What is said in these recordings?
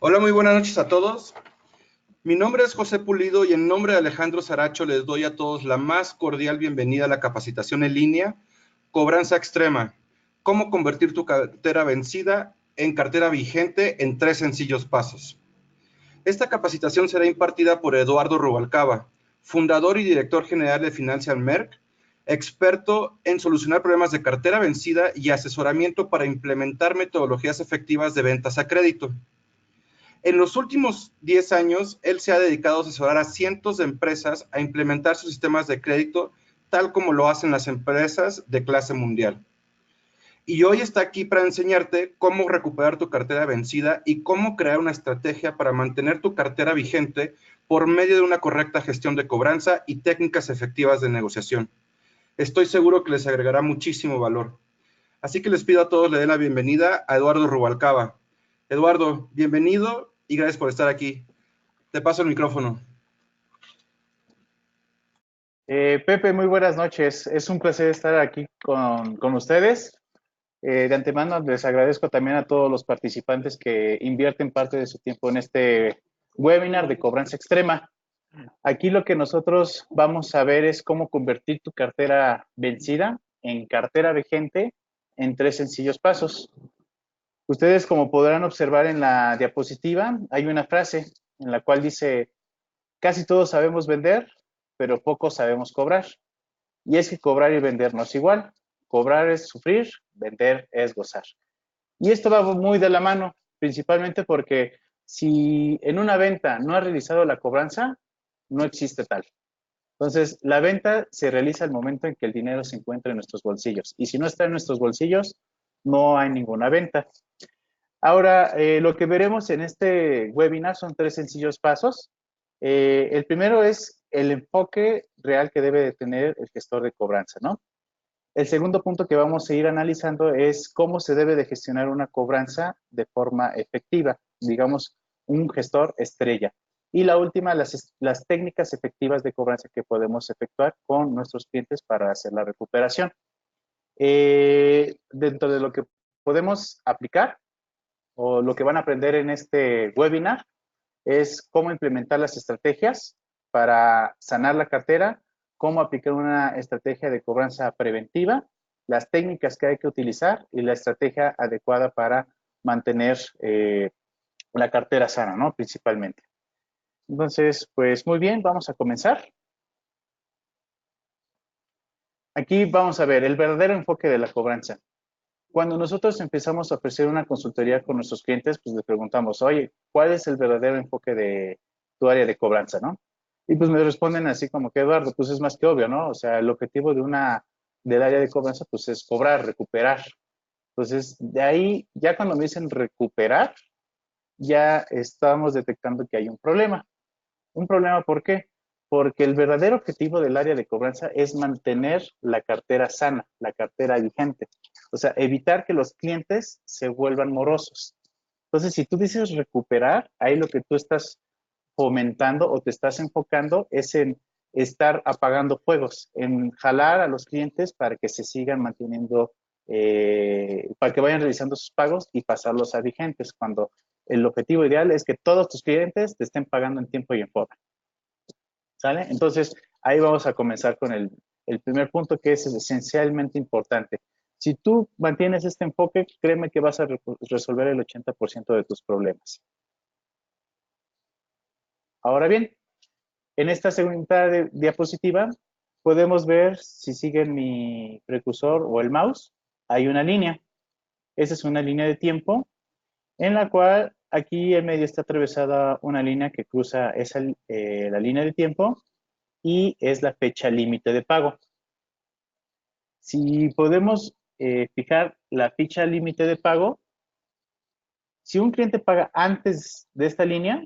Hola, muy buenas noches a todos. Mi nombre es José Pulido y en nombre de Alejandro Saracho les doy a todos la más cordial bienvenida a la capacitación en línea Cobranza Extrema. Cómo convertir tu cartera vencida en cartera vigente en 3 sencillos pasos. Esta capacitación será impartida por Eduardo Rubalcaba, fundador y director general de Financial Merc, experto en solucionar problemas de cartera vencida y asesoramiento para implementar metodologías efectivas de ventas a crédito. En los últimos 10 años, él se ha dedicado a asesorar a cientos de empresas a implementar sus sistemas de crédito tal como lo hacen las empresas de clase mundial. Y hoy está aquí para enseñarte cómo recuperar tu cartera vencida y cómo crear una estrategia para mantener tu cartera vigente por medio de una correcta gestión de cobranza y técnicas efectivas de negociación. Estoy seguro que les agregará muchísimo valor. Así que les pido a todos le den la bienvenida a Eduardo Rubalcaba. Eduardo, bienvenido y gracias por estar aquí. Te paso el micrófono. Pepe, muy buenas noches. Es un placer estar aquí con ustedes. De antemano les agradezco también a todos los participantes que invierten parte de su tiempo en este webinar de cobranza extrema. Aquí lo que nosotros vamos a ver es cómo convertir tu cartera vencida en cartera vigente en 3 sencillos pasos. Ustedes, como podrán observar en la diapositiva, hay una frase en la cual dice: casi todos sabemos vender, pero pocos sabemos cobrar. Y es que cobrar y vender no es igual. Cobrar es sufrir, vender es gozar. Y esto va muy de la mano, principalmente porque si en una venta no has realizado la cobranza, no existe tal. Entonces, la venta se realiza al momento en que el dinero se encuentra en nuestros bolsillos. Y si no está en nuestros bolsillos, no hay ninguna venta. Ahora, lo que veremos en este webinar son 3 sencillos pasos. El primero es el enfoque real que debe de tener el gestor de cobranza, ¿no? El segundo punto que vamos a ir analizando es cómo se debe de gestionar una cobranza de forma efectiva, digamos, un gestor estrella. Y la última, las técnicas efectivas de cobranza que podemos efectuar con nuestros clientes para hacer la recuperación. Dentro de lo que podemos aplicar o lo que van a aprender en este webinar es cómo implementar las estrategias para sanar la cartera, cómo aplicar una estrategia de cobranza preventiva, las técnicas que hay que utilizar y la estrategia adecuada para mantener la cartera sana, ¿no? Principalmente. Entonces, pues muy bien, vamos a comenzar. Aquí vamos a ver el verdadero enfoque de la cobranza. Cuando nosotros empezamos a ofrecer una consultoría con nuestros clientes, pues les preguntamos: oye, ¿cuál es el verdadero enfoque de tu área de cobranza, no? Y pues me responden así como que: Eduardo, pues es más que obvio, ¿no? O sea, el objetivo del área de cobranza, pues es cobrar, recuperar. Entonces, de ahí, ya cuando me dicen recuperar, ya estamos detectando que hay un problema. ¿Un problema por qué? Porque el verdadero objetivo del área de cobranza es mantener la cartera sana, la cartera vigente. O sea, evitar que los clientes se vuelvan morosos. Entonces, si tú dices recuperar, ahí lo que tú estás fomentando o te estás enfocando es en estar apagando fuegos, en jalar a los clientes para que se sigan manteniendo, para que vayan realizando sus pagos y pasarlos a vigentes, cuando el objetivo ideal es que todos tus clientes te estén pagando en tiempo y en forma. ¿Sale? Entonces, ahí vamos a comenzar con el primer punto, que es esencialmente importante. Si tú mantienes este enfoque, créeme que vas a resolver el 80% de tus problemas. Ahora bien, en esta segunda diapositiva podemos ver, si siguen mi precursor o el mouse, hay una línea. Esa es una línea de tiempo en la cual aquí en medio está atravesada una línea que cruza la línea de tiempo y es la fecha límite de pago. Si podemos fijar la fecha límite de pago, si un cliente paga antes de esta línea,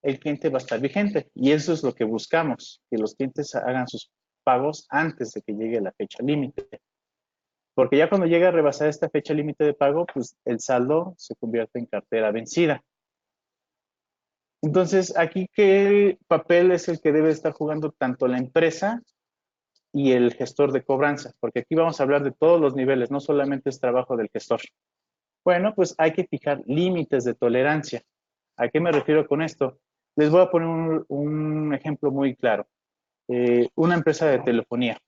el cliente va a estar vigente. Y eso es lo que buscamos, que los clientes hagan sus pagos antes de que llegue la fecha límite. Porque ya cuando llega a rebasar esta fecha límite de pago, pues el saldo se convierte en cartera vencida. Entonces, aquí, ¿qué papel es el que debe estar jugando tanto la empresa y el gestor de cobranza? Porque aquí vamos a hablar de todos los niveles, no solamente es trabajo del gestor. Bueno, pues hay que fijar límites de tolerancia. ¿A qué me refiero con esto? Les voy a poner un ejemplo muy claro. Una empresa de telefonía.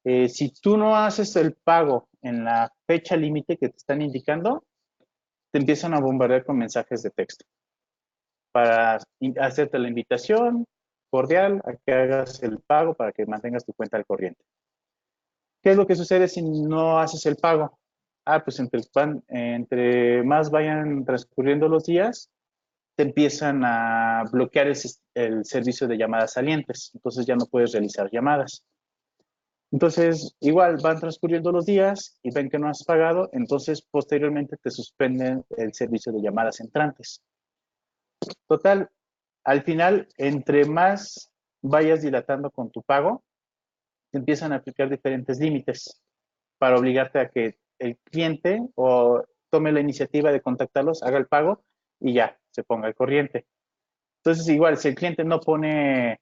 Si tú no haces el pago en la fecha límite que te están indicando, te empiezan a bombardear con mensajes de texto para hacerte la invitación cordial a que hagas el pago para que mantengas tu cuenta al corriente. ¿Qué es lo que sucede si no haces el pago? Pues entre más vayan transcurriendo los días, te empiezan a bloquear el servicio de llamadas salientes. Entonces ya no puedes realizar llamadas. Entonces, igual van transcurriendo los días y ven que no has pagado, entonces posteriormente te suspenden el servicio de llamadas entrantes. Total, al final, entre más vayas dilatando con tu pago, te empiezan a aplicar diferentes límites para obligarte a que el cliente o tome la iniciativa de contactarlos, haga el pago y ya, se ponga al corriente. Entonces, igual, si el cliente no pone,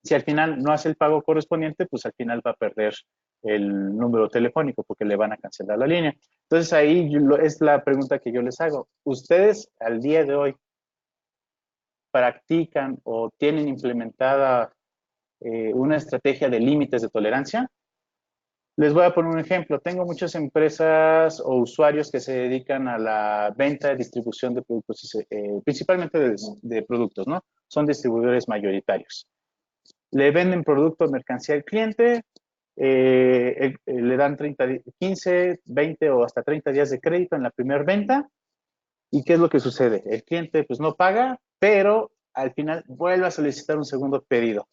si al final no hace el pago correspondiente, pues al final va a perder el número telefónico porque le van a cancelar la línea. Entonces, ahí es la pregunta que yo les hago. ¿Ustedes al día de hoy practican o tienen implementada una estrategia de límites de tolerancia? Les voy a poner un ejemplo. Tengo muchas empresas o usuarios que se dedican a la venta y distribución de productos, principalmente de productos, ¿no? Son distribuidores mayoritarios. Le venden producto o mercancía al cliente, le dan 15, 20 o hasta 30 días de crédito en la primera venta. ¿Y qué es lo que sucede? El cliente pues no paga, pero al final vuelve a solicitar un segundo pedido.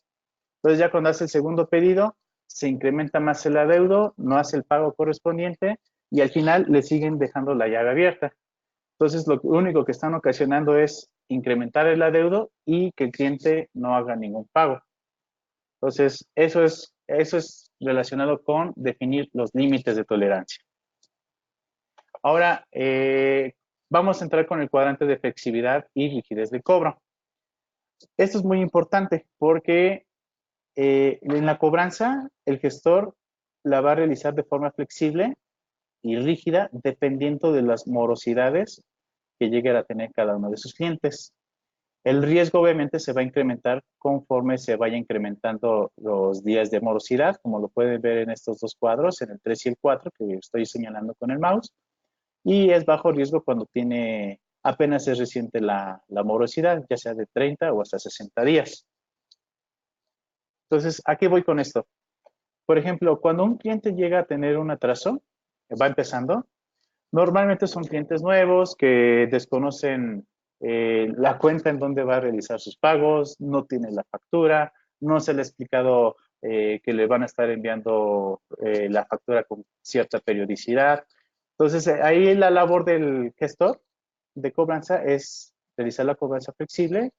Entonces ya cuando hace el segundo pedido, se incrementa más el adeudo, no hace el pago correspondiente y al final le siguen dejando la llave abierta. Entonces lo único que están ocasionando es incrementar el adeudo y que el cliente no haga ningún pago. Entonces eso es relacionado con definir los límites de tolerancia. Ahora vamos a entrar con el cuadrante de flexibilidad y rigidez de cobro. Esto es muy importante porque en la cobranza, el gestor la va a realizar de forma flexible y rígida dependiendo de las morosidades que llegue a tener cada uno de sus clientes. El riesgo obviamente se va a incrementar conforme se vaya incrementando los días de morosidad, como lo pueden ver en estos dos cuadros, en el 3 y el 4 que estoy señalando con el mouse. Y es bajo riesgo cuando apenas es reciente la morosidad, ya sea de 30 o hasta 60 días. Entonces, ¿a qué voy con esto? Por ejemplo, cuando un cliente llega a tener un atraso, va empezando, normalmente son clientes nuevos que desconocen la cuenta en donde va a realizar sus pagos, no tiene la factura, no se le ha explicado que le van a estar enviando la factura con cierta periodicidad. Entonces, ahí la labor del gestor de cobranza es realizar la cobranza flexible,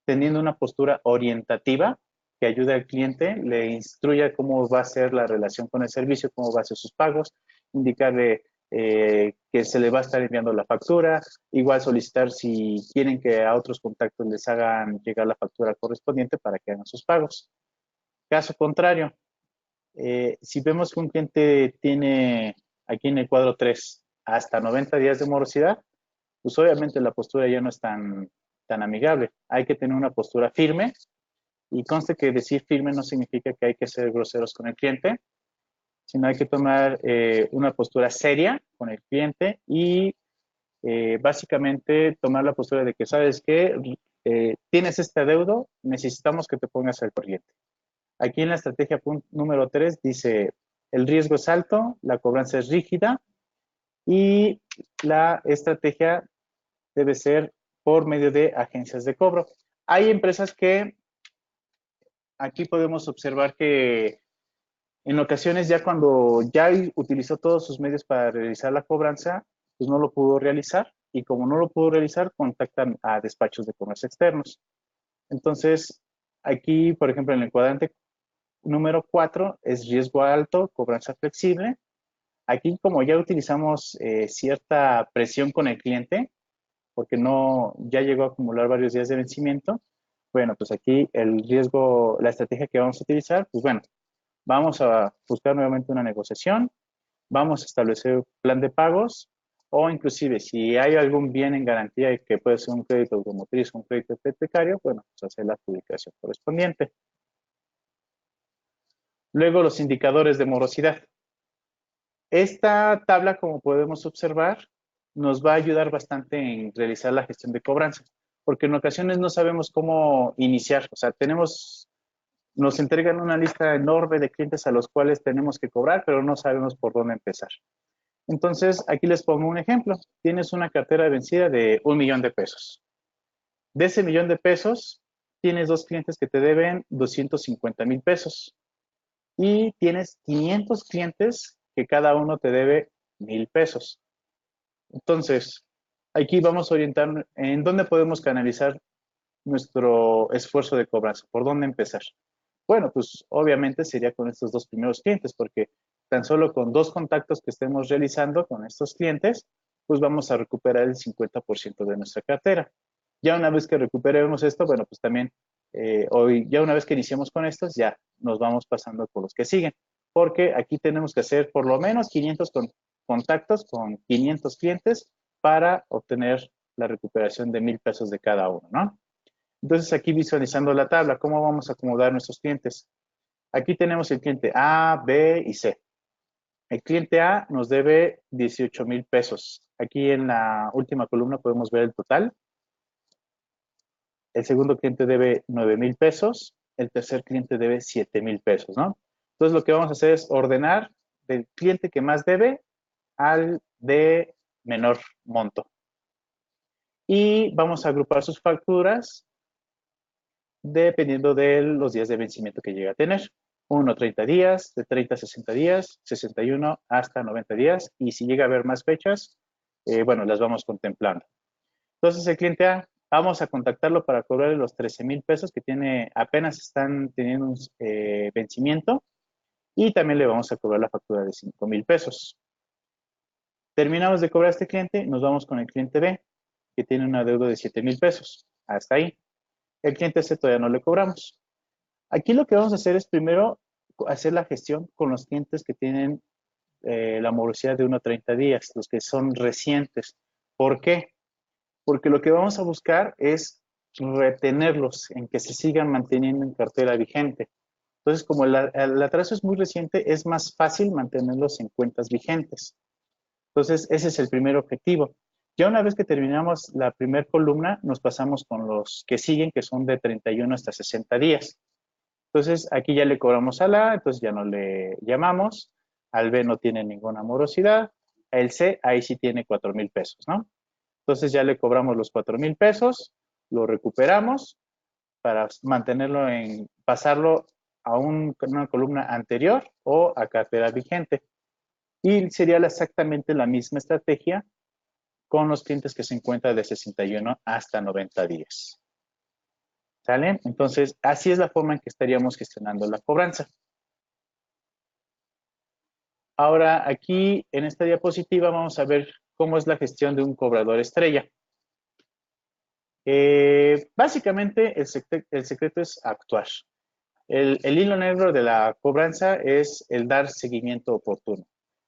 teniendo una postura orientativa que ayude al cliente, le instruya cómo va a ser la relación con el servicio, cómo va a ser sus pagos, indicarle que se le va a estar enviando la factura, igual solicitar si quieren que a otros contactos les hagan llegar la factura correspondiente para que hagan sus pagos. Caso contrario, si vemos que un cliente tiene aquí en el cuadro 3 hasta 90 días de morosidad, pues obviamente la postura ya no es tan amigable. Hay que tener una postura firme y conste que decir firme no significa que hay que ser groseros con el cliente, sino hay que tomar una postura seria con el cliente y básicamente tomar la postura de que, ¿sabes qué? Tienes este adeudo, necesitamos que te pongas al corriente. Aquí en la estrategia número 3 dice, el riesgo es alto, la cobranza es rígida y la estrategia debe ser por medio de agencias de cobro. Hay empresas que aquí podemos observar que en ocasiones ya cuando ya utilizó todos sus medios para realizar la cobranza, pues no lo pudo realizar y como no lo pudo realizar, contactan a despachos de comercio externos. Entonces, aquí, por ejemplo, en el cuadrante número 4 es riesgo alto, cobranza flexible. Aquí, como ya utilizamos cierta presión con el cliente, porque ya llegó a acumular varios días de vencimiento, bueno, pues aquí el riesgo, la estrategia que vamos a utilizar, pues bueno, vamos a buscar nuevamente una negociación, vamos a establecer un plan de pagos o inclusive si hay algún bien en garantía que puede ser un crédito automotriz o un crédito hipotecario, bueno, pues hacer la adjudicación correspondiente. Luego los indicadores de morosidad. Esta tabla, como podemos observar, nos va a ayudar bastante en realizar la gestión de cobranza, porque en ocasiones no sabemos cómo iniciar. O sea, nos entregan una lista enorme de clientes a los cuales tenemos que cobrar, pero no sabemos por dónde empezar. Entonces, aquí les pongo un ejemplo. Tienes una cartera vencida de 1 millón de pesos. De ese 1 millón de pesos, tienes dos clientes que te deben 250,000 pesos. Y tienes 500 clientes que cada uno te debe 1,000 pesos. Entonces, aquí vamos a orientar en dónde podemos canalizar nuestro esfuerzo de cobranza, por dónde empezar. Bueno, pues obviamente sería con estos dos primeros clientes, porque tan solo con dos contactos que estemos realizando con estos clientes, pues vamos a recuperar el 50% de nuestra cartera. Ya una vez que recuperemos esto, bueno, pues también hoy, ya una vez que iniciemos con estos, ya nos vamos pasando por los que siguen, porque aquí tenemos que hacer por lo menos 500 contactos con 500 clientes para obtener la recuperación de 1,000 pesos de cada uno, ¿no? Entonces aquí visualizando la tabla, ¿cómo vamos a acomodar nuestros clientes? Aquí tenemos el cliente A, B y C. El cliente A nos debe 18,000 pesos. Aquí en la última columna podemos ver el total. El segundo cliente debe 9,000 pesos. El tercer cliente debe 7,000 pesos, ¿no? Entonces lo que vamos a hacer es ordenar del cliente que más debe al de menor monto. Y vamos a agrupar sus facturas dependiendo de los días de vencimiento que llega a tener. 1, 30 días, de 30 a 60 días, 61 hasta 90 días, y si llega a haber más fechas, bueno, las vamos contemplando. Entonces, el cliente A, vamos a contactarlo para cobrarle los 13,000 pesos que tiene, apenas están teniendo un vencimiento, y también le vamos a cobrar la factura de 5,000 pesos. Terminamos de cobrar a este cliente, nos vamos con el cliente B, que tiene una deuda de 7,000 pesos. Hasta ahí. El cliente C todavía no le cobramos. Aquí lo que vamos a hacer es primero hacer la gestión con los clientes que tienen la morosidad de 1 a 30 días, los que son recientes. ¿Por qué? Porque lo que vamos a buscar es retenerlos, en que se sigan manteniendo en cartera vigente. Entonces, como el atraso es muy reciente, es más fácil mantenerlos en cuentas vigentes. Entonces, ese es el primer objetivo. Ya una vez que terminamos la primera columna, nos pasamos con los que siguen, que son de 31 hasta 60 días. Entonces, aquí ya le cobramos al A, entonces ya no le llamamos. Al B no tiene ninguna morosidad. El C, ahí sí tiene 4,000 pesos, ¿no? Entonces ya le cobramos los 4,000 pesos, lo recuperamos para mantenerlo pasarlo a una columna anterior o a cartera vigente. Y sería exactamente la misma estrategia con los clientes que se encuentran de 61 hasta 90 días. ¿Sale? Entonces, así es la forma en que estaríamos gestionando la cobranza. Ahora, aquí en esta diapositiva vamos a ver cómo es la gestión de un cobrador estrella. Básicamente, el secreto es actuar. El hilo negro de la cobranza es el dar seguimiento oportuno.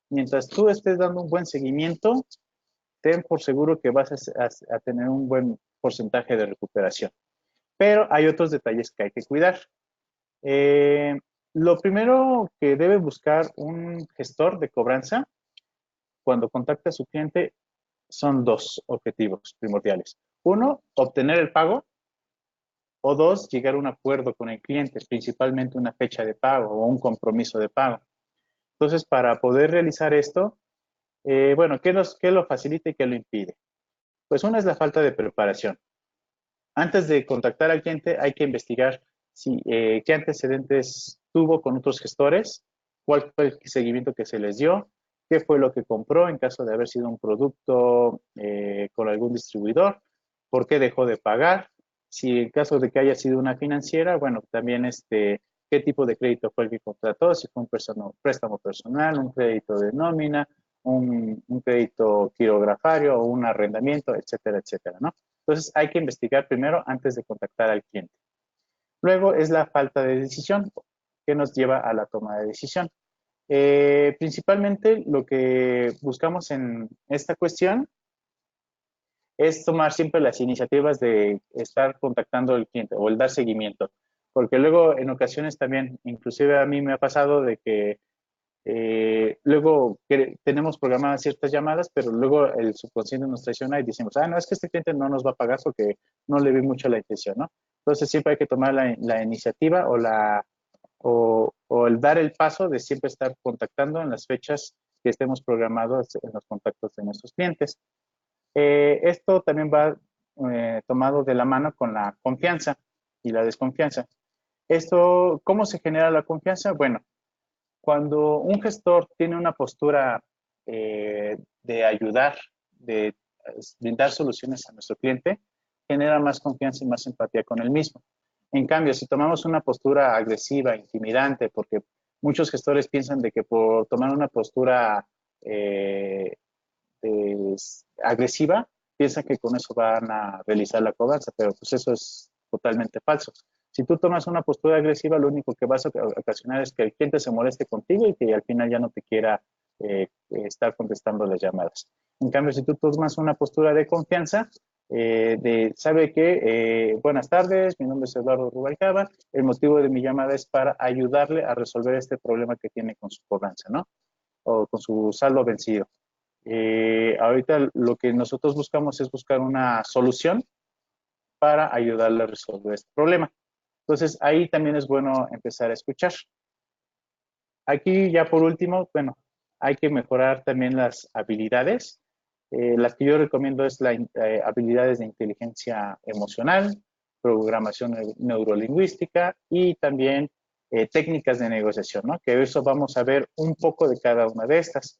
Mientras tú estés dando un buen seguimiento, ten por seguro que vas a tener un buen porcentaje de recuperación. Pero hay otros detalles que hay que cuidar. Lo primero que debe buscar un gestor de cobranza cuando contacta a su cliente son dos objetivos primordiales. Uno, obtener el pago. O dos, llegar a un acuerdo con el cliente, principalmente una fecha de pago o un compromiso de pago. Entonces, para poder realizar esto, bueno, ¿qué lo facilita y qué lo impide? Pues una es la falta de preparación. Antes de contactar al cliente hay que investigar qué antecedentes tuvo con otros gestores, cuál fue el seguimiento que se les dio, qué fue lo que compró en caso de haber sido un producto con algún distribuidor, por qué dejó de pagar, si en caso de que haya sido una financiera, bueno, también qué tipo de crédito fue el que contrató, si fue un préstamo personal, un crédito de nómina, un crédito quirografario o un arrendamiento, etcétera, etcétera, ¿no? Entonces hay que investigar primero antes de contactar al cliente. Luego es la falta de decisión que nos lleva a la toma de decisión. Principalmente lo que buscamos en esta cuestión es tomar siempre las iniciativas de estar contactando al cliente o el dar seguimiento, porque luego en ocasiones también, inclusive a mí me ha pasado de que luego tenemos programadas ciertas llamadas, pero luego el subconsciente nos traiciona y decimos, ah, no, es que este cliente no nos va a pagar porque no le vi mucho la intención, ¿no? Entonces siempre hay que tomar la iniciativa o el dar el paso de siempre estar contactando en las fechas que estemos programados en los contactos de nuestros clientes. Esto también va tomado de la mano con la confianza y la desconfianza. Esto, ¿cómo se genera la confianza? Bueno, cuando un gestor tiene una postura de ayudar, de brindar soluciones a nuestro cliente, genera más confianza y más empatía con él mismo. En cambio, si tomamos una postura agresiva, intimidante, porque muchos gestores piensan de que por tomar una postura eh, agresiva, piensan que con eso van a realizar la cobranza, pero pues eso es totalmente falso. Si tú tomas una postura agresiva, lo único que vas a ocasionar es que el cliente se moleste contigo y que al final ya no te quiera estar contestando las llamadas. En cambio, si tú tomas una postura de confianza, sabe que, buenas tardes, mi nombre es Eduardo Rubalcaba, el motivo de mi llamada es para ayudarle a resolver este problema que tiene con su cobranza, ¿no? O con su saldo vencido. Ahorita lo que nosotros buscamos es buscar una solución para ayudarle a resolver este problema. Entonces, ahí también es bueno empezar a escuchar. Aquí ya por último, bueno, hay que mejorar también las habilidades. Las que yo recomiendo es las habilidades de inteligencia emocional, programación neurolingüística y también técnicas de negociación, ¿no? Que eso vamos a ver un poco de cada una de estas.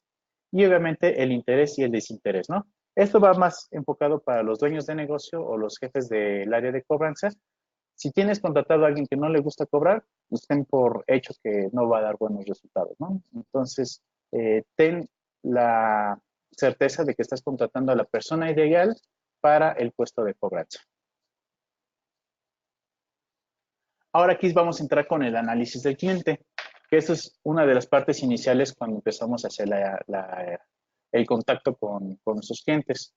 Y obviamente el interés y el desinterés, ¿no? Esto va más enfocado para los dueños de negocio o los jefes del área de cobranza. Si tienes contratado a alguien que no le gusta cobrar, pues ten por hecho que no va a dar buenos resultados, ¿no? Entonces, ten la certeza de que estás contratando a la persona ideal para el puesto de cobranza. Ahora aquí vamos a entrar con el análisis del cliente, que eso es una de las partes iniciales cuando empezamos a hacer el contacto con nuestros clientes.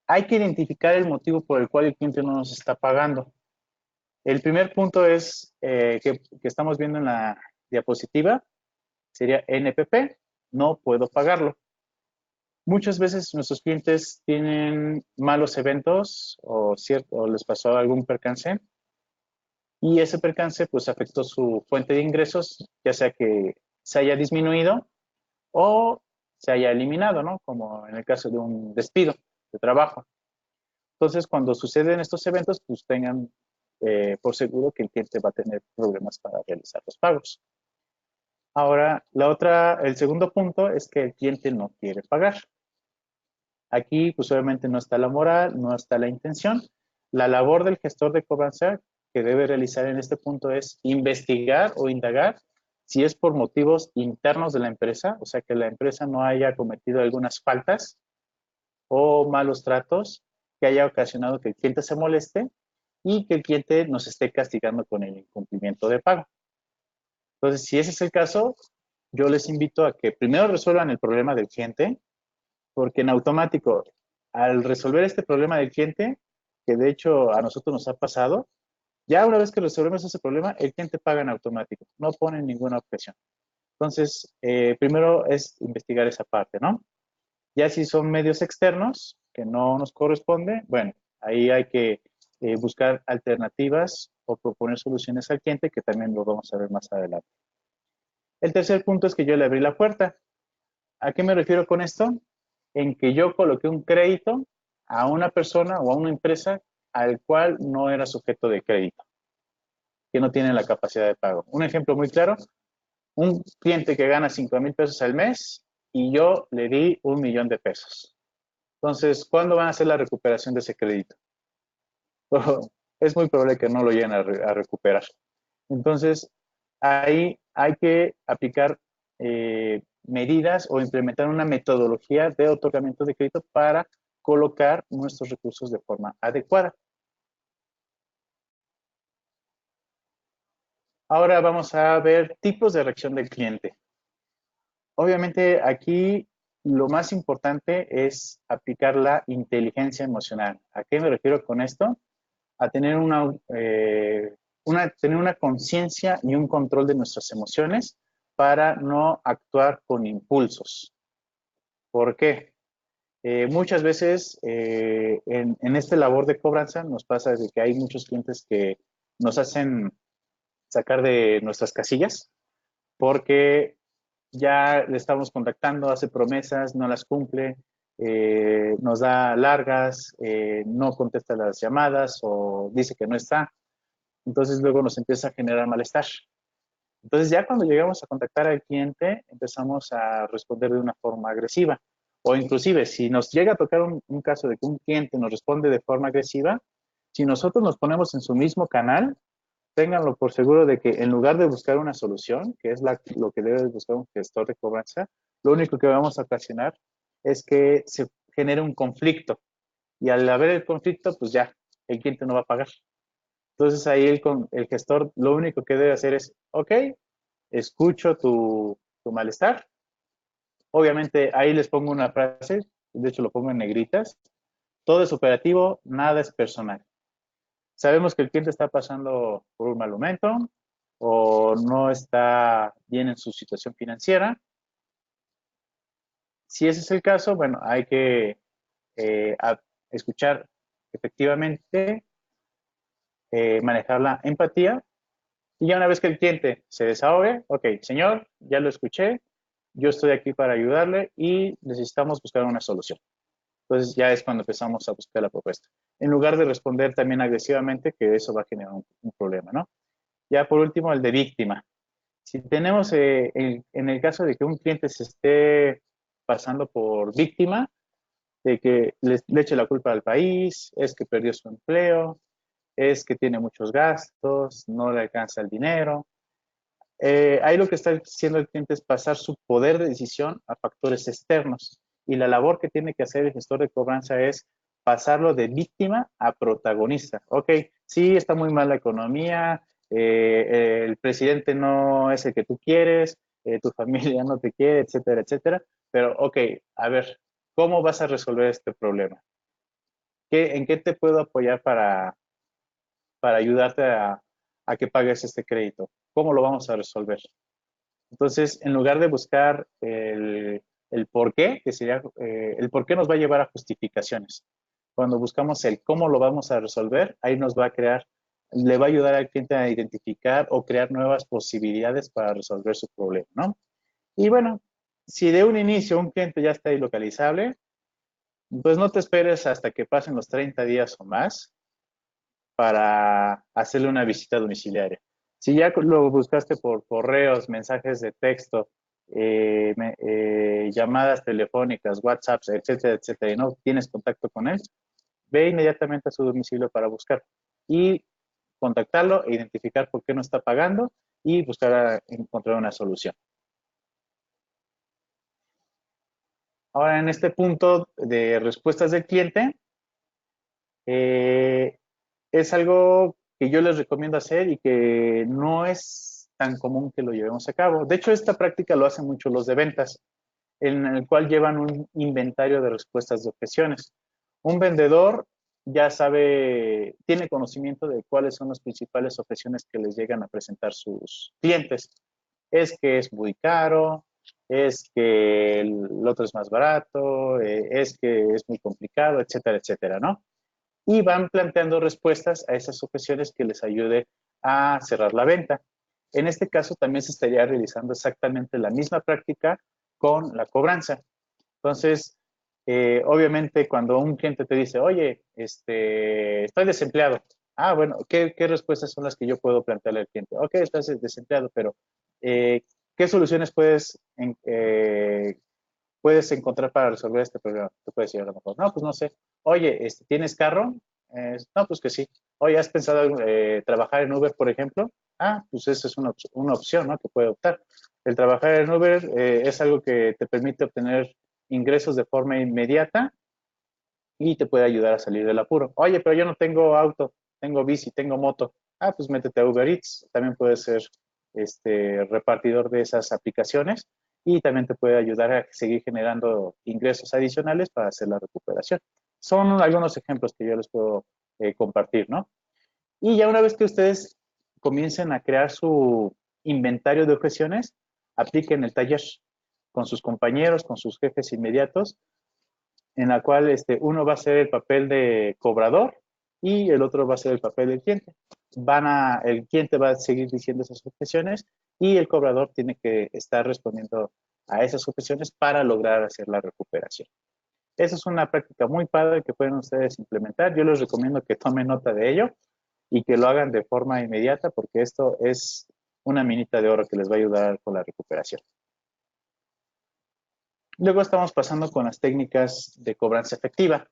Hay que identificar el motivo por el cual el cliente no nos está pagando. El primer punto es que estamos viendo en la diapositiva, sería NPP, no puedo pagarlo. Muchas veces nuestros clientes tienen malos eventos o les pasó algún percance y ese percance pues afectó su fuente de ingresos, ya sea que se haya disminuido o se haya eliminado, ¿no? Como en el caso de un despido de trabajo. Entonces, cuando suceden estos eventos, pues tengan por seguro que el cliente va a tener problemas para realizar los pagos. Ahora, el segundo punto es que el cliente no quiere pagar. Aquí, pues obviamente no está la moral, no está la intención. La labor del gestor de cobranza que debe realizar en este punto es investigar o indagar si es por motivos internos de la empresa, o sea, que la empresa no haya cometido algunas faltas o malos tratos que haya ocasionado que el cliente se moleste y que el cliente nos esté castigando con el incumplimiento de pago. Entonces, si ese es el caso, yo les invito a que primero resuelvan el problema del cliente, porque en automático, al resolver este problema del cliente, que de hecho a nosotros nos ha pasado, ya una vez que resolvemos ese problema, el cliente paga en automático, no pone ninguna objeción. Entonces, primero es investigar esa parte, ¿no? Ya si son medios externos que no nos corresponde, bueno, ahí hay que buscar alternativas o proponer soluciones al cliente, que también lo vamos a ver más adelante. El tercer punto es que yo le abrí la puerta. ¿A qué me refiero con esto? En que yo coloqué un crédito a una persona o a una empresa al cual no era sujeto de crédito, que no tiene la capacidad de pago. Un ejemplo muy claro, un cliente que gana 5,000 pesos al mes y yo le di 1,000,000 de pesos. Entonces, ¿cuándo van a hacer la recuperación de ese crédito? Es muy probable que no lo lleguen a recuperar. Entonces, ahí hay que aplicar medidas o implementar una metodología de otorgamiento de crédito para colocar nuestros recursos de forma adecuada. Ahora vamos a ver tipos de reacción del cliente. Obviamente aquí lo más importante es aplicar la inteligencia emocional. ¿A qué me refiero con esto? A tener tener una conciencia y un control de nuestras emociones para no actuar con impulsos. ¿Por qué? Muchas veces en esta labor de cobranza nos pasa de que hay muchos clientes que nos hacen sacar de nuestras casillas porque ya le estamos contactando, hace promesas, no las cumple, nos da largas, no contesta las llamadas o dice que no está. Entonces luego nos empieza a generar malestar. Entonces ya cuando llegamos a contactar al cliente, empezamos a responder de una forma agresiva. O inclusive, si nos llega a tocar un caso de que un cliente nos responde de forma agresiva, si nosotros nos ponemos en su mismo canal, ténganlo por seguro de que en lugar de buscar una solución, que es lo que debe buscar un gestor de cobranza, lo único que vamos a ocasionar es que se genere un conflicto. Y al haber el conflicto, pues ya, el cliente no va a pagar. Entonces ahí el gestor lo único que debe hacer es, ok, escucho tu malestar. Obviamente ahí les pongo una frase, de hecho lo pongo en negritas, todo es operativo, nada es personal. Sabemos que el cliente está pasando por un mal momento o no está bien en su situación financiera. Si ese es el caso, bueno, hay que escuchar efectivamente, manejar la empatía y ya una vez que el cliente se desahogue, ok, señor, ya lo escuché, yo estoy aquí para ayudarle y necesitamos buscar una solución. Entonces ya es cuando empezamos a buscar la propuesta. En lugar de responder también agresivamente, que eso va a generar un problema, ¿no? Ya por último, el de víctima. Si tenemos, en el caso de que un cliente se esté pasando por víctima, de que le eche la culpa al país, es que perdió su empleo, es que tiene muchos gastos, no le alcanza el dinero. Ahí lo que está haciendo el cliente es pasar su poder de decisión a factores externos. Y la labor que tiene que hacer el gestor de cobranza es pasarlo de víctima a protagonista. Ok, sí, está muy mal la economía, el presidente no es el que tú quieres, tu familia no te quiere, etcétera, etcétera. Pero, ok, a ver, ¿cómo vas a resolver este problema? ¿En qué te puedo apoyar para ayudarte a que pagues este crédito? ¿Cómo lo vamos a resolver? Entonces, en lugar de buscar el por qué, que sería el por qué nos va a llevar a justificaciones. Cuando buscamos el cómo lo vamos a resolver, ahí nos va a crear, le va a ayudar al cliente a identificar o crear nuevas posibilidades para resolver su problema, ¿no? Y bueno, si de un inicio un cliente ya está ilocalizable, pues no te esperes hasta que pasen los 30 días o más para hacerle una visita domiciliaria. Si ya lo buscaste por correos, mensajes de texto, llamadas telefónicas, WhatsApps, etcétera, etcétera, y no tienes contacto con él, ve inmediatamente a su domicilio para buscar y contactarlo, e identificar por qué no está pagando y buscar encontrar una solución. Ahora, en este punto de respuestas del cliente, eh, es algo que yo les recomiendo hacer y que no es tan común que lo llevemos a cabo. De hecho, esta práctica lo hacen mucho los de ventas, en el cual llevan un inventario de respuestas de objeciones. Un vendedor ya sabe, tiene conocimiento de cuáles son las principales objeciones que les llegan a presentar sus clientes. Es que es muy caro, es que el otro es más barato, es que es muy complicado, etcétera, etcétera, ¿no? Y van planteando respuestas a esas objeciones que les ayude a cerrar la venta. En este caso también se estaría realizando exactamente la misma práctica con la cobranza. Entonces, obviamente cuando un cliente te dice, oye, estoy desempleado. Ah, bueno, ¿qué respuestas son las que yo puedo plantearle al cliente? Ok, estás desempleado, pero ¿qué soluciones puedes encontrar para resolver este problema? Tú puedes decir a lo mejor, no, pues no sé. Oye, ¿tienes carro? No, pues que sí. Oye, ¿has pensado en trabajar en Uber, por ejemplo? Ah, pues esa es una opción, ¿no? Que puede optar. El trabajar en Uber es algo que te permite obtener ingresos de forma inmediata y te puede ayudar a salir del apuro. Oye, pero yo no tengo auto, tengo bici, tengo moto. Ah, pues métete a Uber Eats. También puedes ser repartidor de esas aplicaciones y también te puede ayudar a seguir generando ingresos adicionales para hacer la recuperación. Son algunos ejemplos que yo les puedo compartir, ¿no? Y ya una vez que ustedes comiencen a crear su inventario de objeciones, apliquen el taller con sus compañeros, con sus jefes inmediatos, en la cual uno va a ser el papel de cobrador y el otro va a ser el papel del cliente. El cliente va a seguir diciendo esas objeciones y el cobrador tiene que estar respondiendo a esas objeciones para lograr hacer la recuperación. Esa es una práctica muy padre que pueden ustedes implementar. Yo les recomiendo que tomen nota de ello y que lo hagan de forma inmediata porque esto es una minita de oro que les va a ayudar con la recuperación. Luego estamos pasando con las técnicas de cobranza efectiva.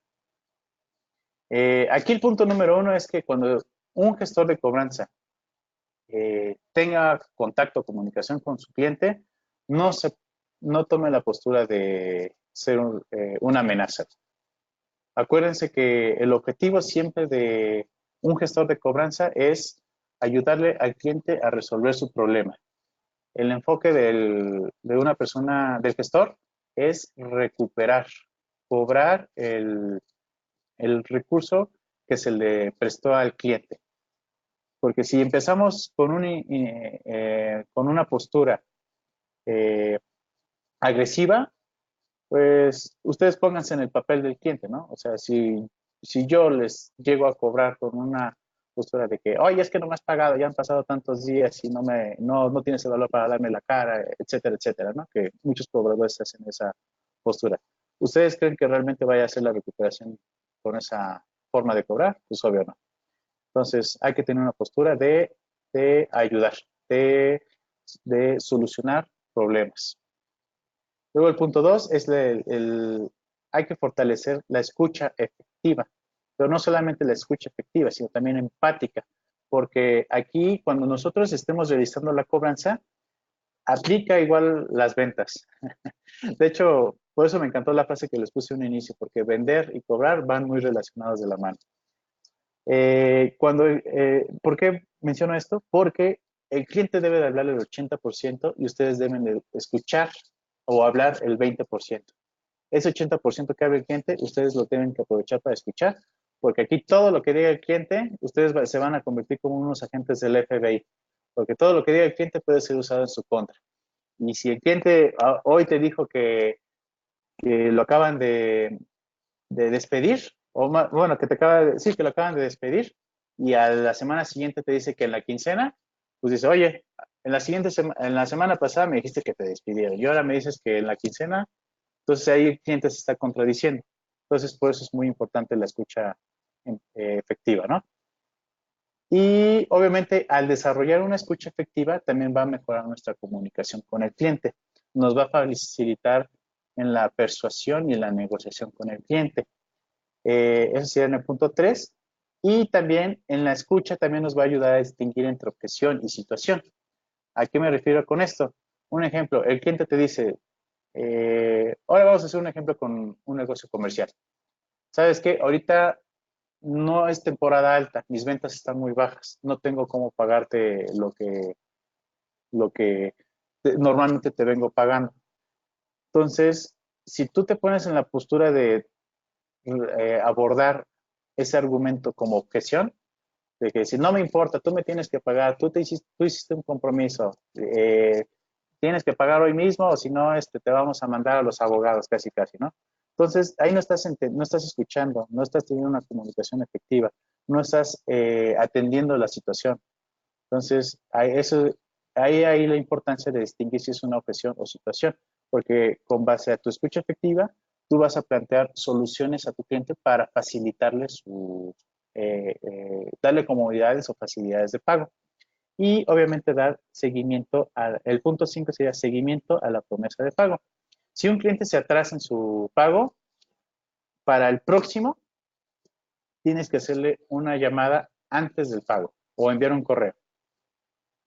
Aquí el punto número 1 es que cuando un gestor de cobranza tenga contacto, comunicación con su cliente, no tome la postura de ser una amenaza. Acuérdense que el objetivo siempre de un gestor de cobranza es ayudarle al cliente a resolver su problema. El enfoque de una persona, del gestor, es recuperar, cobrar el recurso que se le prestó al cliente. Porque si empezamos con una postura agresiva, pues ustedes pónganse en el papel del cliente, ¿no? O sea, si yo les llego a cobrar con una postura de que, oye, es que no me has pagado, ya han pasado tantos días y no tienes el valor para darme la cara, etcétera, etcétera, ¿no? Que muchos cobradores hacen esa postura. ¿Ustedes creen que realmente vaya a hacer la recuperación con esa forma de cobrar? Pues obvio no. Entonces, hay que tener una postura de ayudar, de solucionar problemas. Luego el punto 2 es hay que fortalecer la escucha efectiva, pero no solamente la escucha efectiva, sino también empática, porque aquí cuando nosotros estemos realizando la cobranza, aplica igual las ventas. De hecho, por eso me encantó la frase que les puse en un inicio, porque vender y cobrar van muy relacionados de la mano. ¿Por qué menciono esto? Porque el cliente debe de hablar el 80% y ustedes deben de escuchar o hablar el 20%. Ese 80% que habla el cliente, ustedes lo tienen que aprovechar para escuchar, porque aquí todo lo que diga el cliente, ustedes se van a convertir como unos agentes del FBI, porque todo lo que diga el cliente puede ser usado en su contra. Y si el cliente hoy te dijo que lo acaban de despedir, bueno, que te acaba de decir que lo acaban de despedir, y a la semana siguiente te dice que en la quincena, pues dice, oye, en la semana pasada me dijiste que te despidieron y ahora me dices que en la quincena, entonces ahí el cliente se está contradiciendo. Entonces, por eso es muy importante la escucha efectiva, ¿no? Y obviamente al desarrollar una escucha efectiva también va a mejorar nuestra comunicación con el cliente. Nos va a facilitar en la persuasión y en la negociación con el cliente. Eso sería en el punto 3. Y también en la escucha también nos va a ayudar a distinguir entre objeción y situación. ¿A qué me refiero con esto? Un ejemplo, el cliente te dice, ahora vamos a hacer un ejemplo con un negocio comercial. ¿Sabes qué? Ahorita no es temporada alta, mis ventas están muy bajas, no tengo cómo pagarte lo que normalmente te vengo pagando. Entonces, si tú te pones en la postura de abordar ese argumento como objeción, de que si no me importa, tú me tienes que pagar, tú hiciste un compromiso, tienes que pagar hoy mismo o si no, te vamos a mandar a los abogados casi, casi, ¿no? Entonces, ahí no estás escuchando, no estás teniendo una comunicación efectiva, no estás atendiendo la situación. Entonces, hay la importancia de distinguir si es una objeción o situación, porque con base a tu escucha efectiva, tú vas a plantear soluciones a tu cliente para facilitarle darle comodidades o facilidades de pago. Y obviamente dar seguimiento el punto 5 sería seguimiento a la promesa de pago. Si un cliente se atrasa en su pago, para el próximo tienes que hacerle una llamada antes del pago o enviar un correo.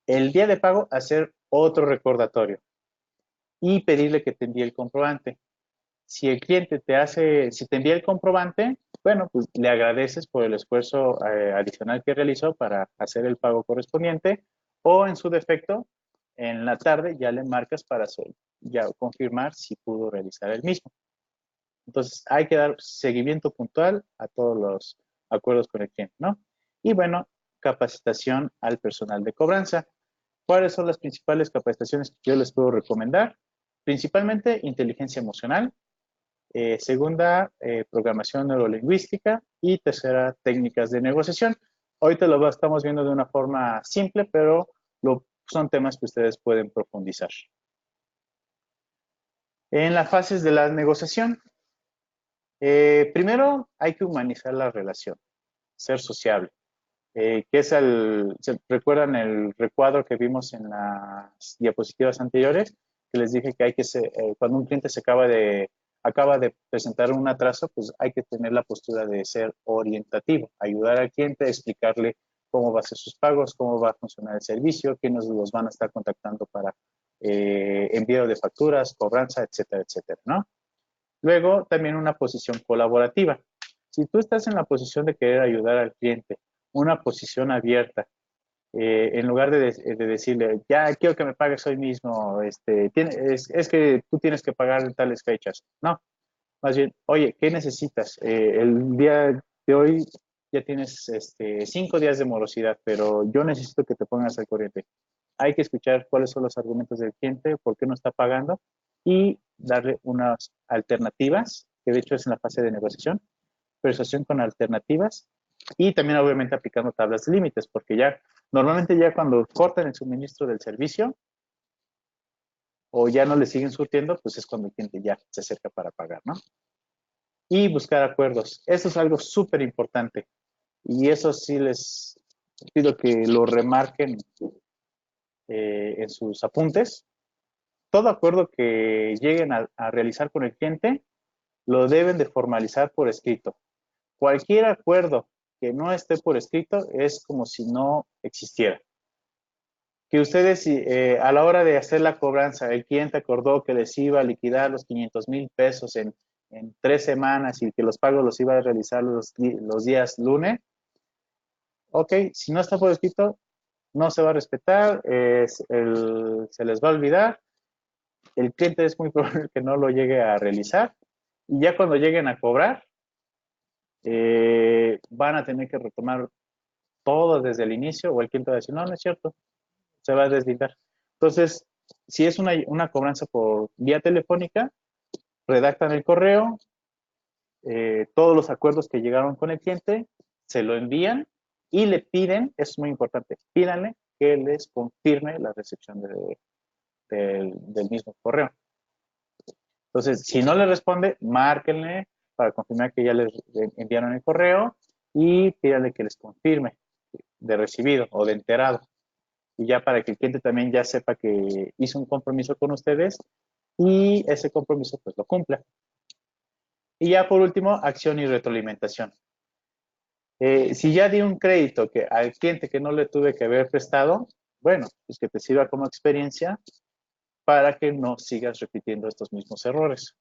El día de pago, hacer otro recordatorio y pedirle que te envíe el comprobante. Si el cliente si te envía el comprobante, bueno, pues le agradeces por el esfuerzo adicional que realizó para hacer el pago correspondiente o en su defecto, en la tarde ya le marcas para ya confirmar si pudo realizar el mismo. Entonces, hay que dar seguimiento puntual a todos los acuerdos con el cliente, ¿no? Y bueno, capacitación al personal de cobranza. ¿Cuáles son las principales capacitaciones que yo les puedo recomendar? Principalmente inteligencia emocional, segunda, programación neurolingüística y tercera, técnicas de negociación. Ahorita lo estamos viendo de una forma simple, pero son temas que ustedes pueden profundizar. En las fases de la negociación, primero hay que humanizar la relación, ser sociable. ¿Recuerdan el recuadro que vimos en las diapositivas anteriores? Que les dije que hay que ser, cuando un cliente acaba de presentar un atraso, pues hay que tener la postura de ser orientativo, ayudar al cliente, explicarle cómo va a ser sus pagos, cómo va a funcionar el servicio, quiénes los van a estar contactando para envío de facturas, cobranza, etcétera, etcétera, ¿no? Luego, también una posición colaborativa. Si tú estás en la posición de querer ayudar al cliente, una posición abierta, en lugar de decirle, ya quiero que me pagues hoy mismo, es que tú tienes que pagar en tales fechas. No, más bien, oye, ¿qué necesitas? El día de hoy ya tienes 5 días de morosidad, pero yo necesito que te pongas al corriente. Hay que escuchar cuáles son los argumentos del cliente, por qué no está pagando y darle unas alternativas, que de hecho es en la fase de negociación, persuasión con alternativas y también obviamente aplicando tablas de límites, porque normalmente ya cuando cortan el suministro del servicio o ya no le siguen surtiendo, pues es cuando el cliente ya se acerca para pagar, ¿no? Y buscar acuerdos. Eso es algo súper importante y eso sí les pido que lo remarquen en sus apuntes. Todo acuerdo que lleguen a realizar con el cliente lo deben de formalizar por escrito. Cualquier acuerdo que no esté por escrito es como si no existiera. Que ustedes a la hora de hacer la cobranza, el cliente acordó que les iba a liquidar los 500,000 pesos en 3 semanas y que los pagos los iba a realizar los días lunes. Ok, si no está por escrito, no se va a respetar, se les va a olvidar, el cliente es muy probable que no lo llegue a realizar y ya cuando lleguen a cobrar, van a tener que retomar todo desde el inicio o el cliente va a decir, no, no es cierto, se va a deslindar. Entonces, si es una cobranza por vía telefónica, redactan el correo, todos los acuerdos que llegaron con el cliente, se lo envían y le piden, eso es muy importante, pídanle que les confirme la recepción del mismo correo. Entonces, si no le responde, márquenle para confirmar que ya les enviaron el correo y pídanle que les confirme de recibido o de enterado. Y ya para que el cliente también ya sepa que hizo un compromiso con ustedes y ese compromiso pues lo cumpla. Y ya por último, acción y retroalimentación. Si ya di un crédito al cliente que no le tuve que haber prestado, bueno, pues que te sirva como experiencia para que no sigas repitiendo estos mismos errores.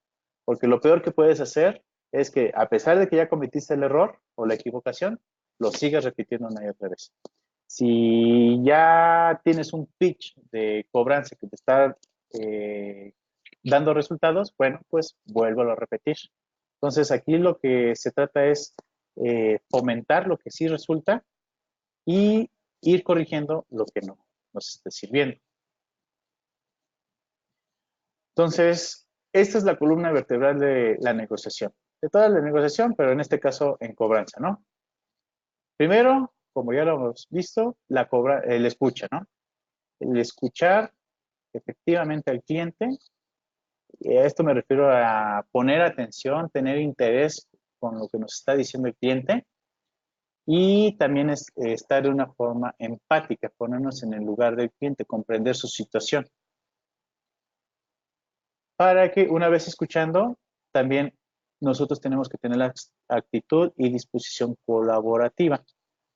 Porque lo peor que puedes hacer es que a pesar de que ya cometiste el error o la equivocación, lo sigas repitiendo una y otra vez. Si ya tienes un pitch de cobranza que te está dando resultados, bueno, pues vuélvelo a repetir. Entonces, aquí lo que se trata es fomentar lo que sí resulta y ir corrigiendo lo que no nos esté sirviendo. Entonces, esta es la columna vertebral de la negociación. De toda la negociación, pero en este caso en cobranza, ¿no? Primero, como ya lo hemos visto, el escucha, ¿no? El escuchar efectivamente al cliente. A esto me refiero a poner atención, tener interés con lo que nos está diciendo el cliente y también estar de una forma empática, ponernos en el lugar del cliente, comprender su situación. Para que una vez escuchando, también nosotros tenemos que tener la actitud y disposición colaborativa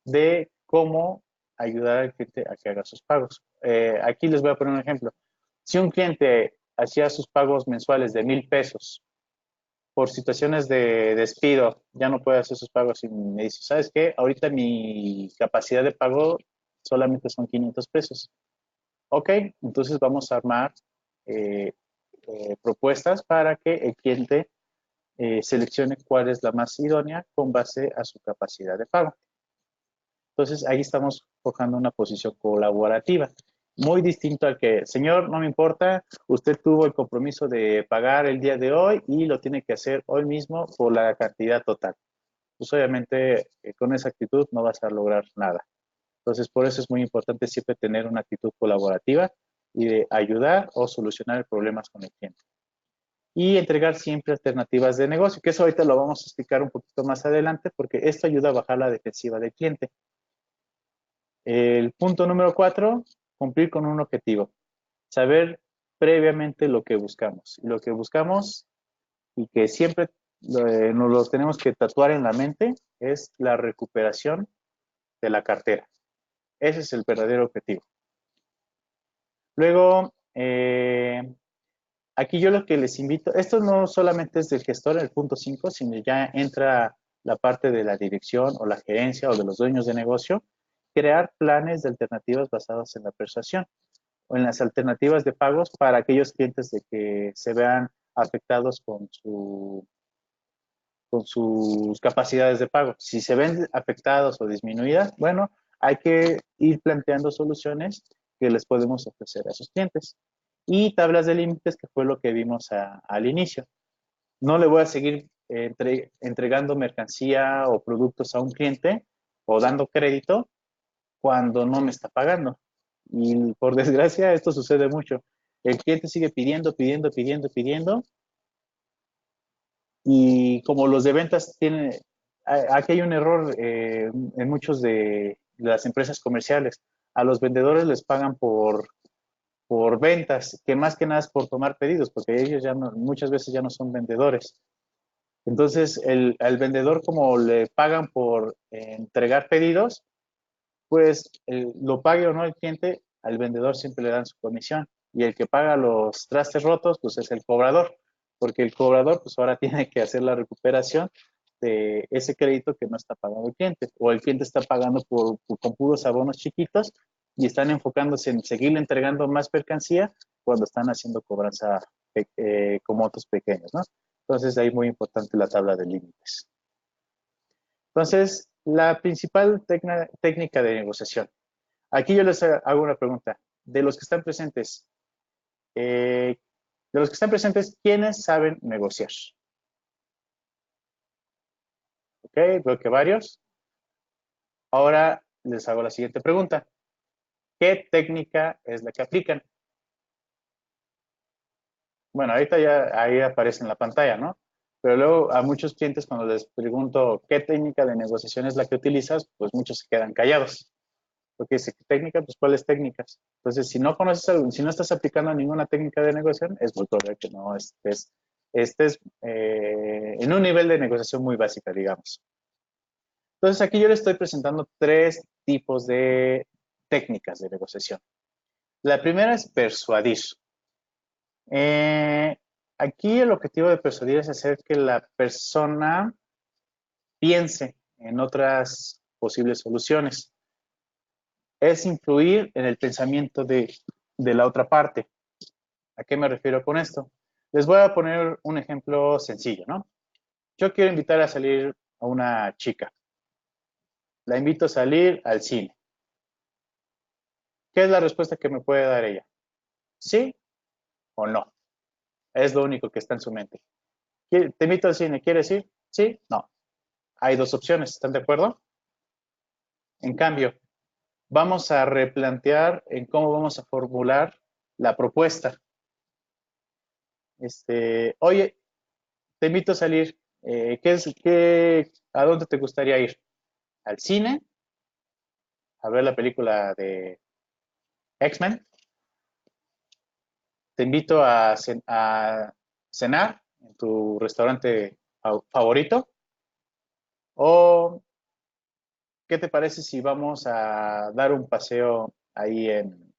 de cómo ayudar al cliente a que haga sus pagos. Aquí les voy a poner un ejemplo. Si un cliente hacía sus pagos mensuales de 1,000 pesos, por situaciones de despido, ya no puede hacer sus pagos y me dice, ¿sabes qué? Ahorita mi capacidad de pago solamente son 500 pesos. Ok, entonces vamos a armar eh, propuestas para que el cliente seleccione cuál es la más idónea con base a su capacidad de pago. Entonces ahí estamos forjando una posición colaborativa, muy distinto al que, señor, no me importa, usted tuvo el compromiso de pagar el día de hoy y lo tiene que hacer hoy mismo por la cantidad total. Pues obviamente con esa actitud no vas a lograr nada. Entonces por eso es muy importante siempre tener una actitud colaborativa y de ayudar o solucionar problemas con el cliente. Y entregar siempre alternativas de negocio, que eso ahorita lo vamos a explicar un poquito más adelante porque esto ayuda a bajar la defensiva del cliente. El punto número 4, cumplir con un objetivo. Saber previamente lo que buscamos. Lo que buscamos y que siempre nos lo tenemos que tatuar en la mente es la recuperación de la cartera. Ese es el verdadero objetivo. Luego, aquí yo lo que les invito, esto no solamente es del gestor, el punto 5, sino ya entra la parte de la dirección o la gerencia o de los dueños de negocio, crear planes de alternativas basadas en la persuasión o en las alternativas de pagos para aquellos clientes de que se vean afectados con sus capacidades de pago. Si se ven afectados o disminuidas, bueno, hay que ir planteando soluciones que les podemos ofrecer a esos clientes. Y tablas de límites, que fue lo que vimos al inicio. No le voy a seguir entregando mercancía o productos a un cliente o dando crédito cuando no me está pagando. Y por desgracia esto sucede mucho. El cliente sigue pidiendo, pidiendo, pidiendo, pidiendo. Y como los de ventas tienen, aquí hay un error en muchos de las empresas comerciales. A los vendedores les pagan por ventas, que más que nada es por tomar pedidos, porque ellos ya no, muchas veces ya no son vendedores. Entonces, el vendedor, como le pagan por entregar pedidos, pues lo pague o no el cliente, al vendedor siempre le dan su comisión. Y el que paga los trastes rotos, pues es el cobrador, porque el cobrador, pues ahora tiene que hacer la recuperación de ese crédito que no está pagando el cliente. O el cliente está pagando con puros abonos chiquitos y están enfocándose en seguirle entregando más mercancía cuando están haciendo cobranza con montos pequeños, ¿no? Entonces, ahí muy importante la tabla de límites. Entonces, la principal técnica de negociación. Aquí yo les hago una pregunta. De los que están presentes, ¿quiénes saben negociar? Ok, veo que varios. Ahora les hago la siguiente pregunta. ¿Qué técnica es la que aplican? Bueno, ahorita ya ahí aparece en la pantalla, ¿no? Pero luego a muchos clientes cuando les pregunto qué técnica de negociación es la que utilizas, pues muchos se quedan callados. Porque dice, ¿qué técnica? Pues ¿cuáles técnicas? Entonces, si no conoces algo, si no estás aplicando ninguna técnica de negociación, es muy probable que no estés en un nivel de negociación muy básica, digamos. Entonces, aquí yo le estoy presentando tres tipos de técnicas de negociación. La primera es persuadir. Eh, Aquí el objetivo de persuadir es hacer que la persona piense en otras posibles soluciones. Es influir en el pensamiento de la otra parte. ¿A qué me refiero con esto? Les voy a poner un ejemplo sencillo, ¿no? Yo quiero invitar a salir a una chica. La invito a salir al cine. ¿Qué es la respuesta que me puede dar ella? ¿Sí o no? Es lo único que está en su mente. Te invito al cine, ¿quieres ir? Sí, no. Hay dos opciones, ¿están de acuerdo? En cambio, vamos a replantear en cómo vamos a formular la propuesta. Oye, te invito a salir. ¿A dónde te gustaría ir? ¿Al cine? ¿A ver la película de X-Men? ¿Te invito a cenar en tu restaurante favorito? ¿O qué te parece si vamos a dar un paseo ahí en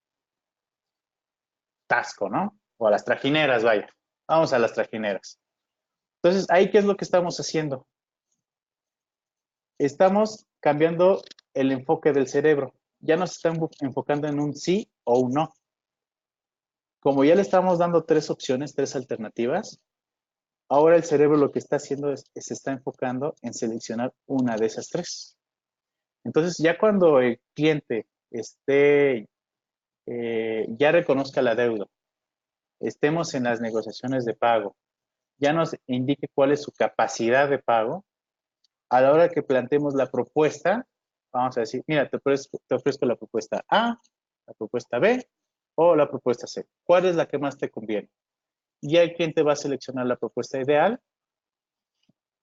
Tasco, ¿no? O a las trajineras, vaya. Vamos a las trajineras. Entonces, ahí, ¿qué es lo que estamos haciendo? Estamos cambiando el enfoque del cerebro. Ya nos están enfocando en un sí o un no. como ya le estamos dando tres opciones, tres alternativas, ahora el cerebro lo que está haciendo es se está enfocando en seleccionar una de esas tres. Entonces, ya cuando el cliente esté, ya reconozca la deuda, estemos en las negociaciones de pago, ya nos indique cuál es su capacidad de pago, a la hora que planteemos la propuesta, vamos a decir, mira, te ofrezco la propuesta A, la propuesta B o la propuesta C. ¿Cuál es la que más te conviene? Y el cliente va a seleccionar la propuesta ideal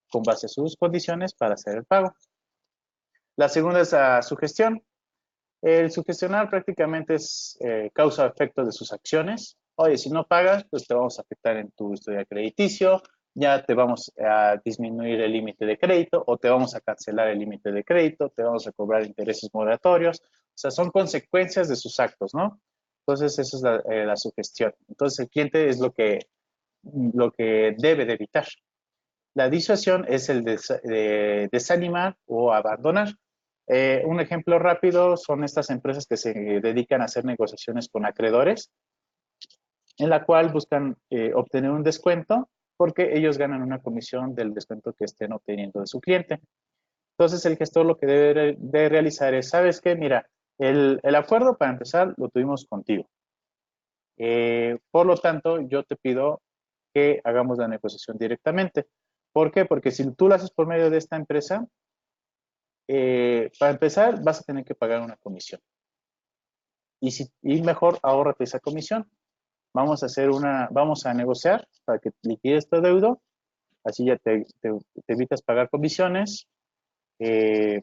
con base a sus condiciones para hacer el pago. La segunda es la sugestión. El sugestionar prácticamente es causa-efecto de sus acciones. Oye, si no pagas, pues te vamos a afectar en tu historial crediticio, ya te vamos a disminuir el límite de crédito o te vamos a cancelar el límite de crédito, te vamos a cobrar intereses moratorios. O sea, son consecuencias de sus actos, ¿no? Entonces, eso es la sugestión. Entonces, el cliente es lo que debe de evitar. La disuasión es el de desanimar o abandonar. Un ejemplo rápido son estas empresas que se dedican a hacer negociaciones con acreedores, en la cual buscan obtener un descuento porque ellos ganan una comisión del descuento que estén obteniendo de su cliente. Entonces el gestor lo que debe de realizar es, ¿sabes qué? Mira, el acuerdo para empezar lo tuvimos contigo. Por lo tanto, yo te pido que hagamos la negociación directamente. ¿Por qué? Porque si tú lo haces por medio de esta empresa, para empezar vas a tener que pagar una comisión. Y mejor ahórrate esa comisión. Vamos a negociar para que liquides tu deuda, así ya te evitas pagar comisiones. Eh,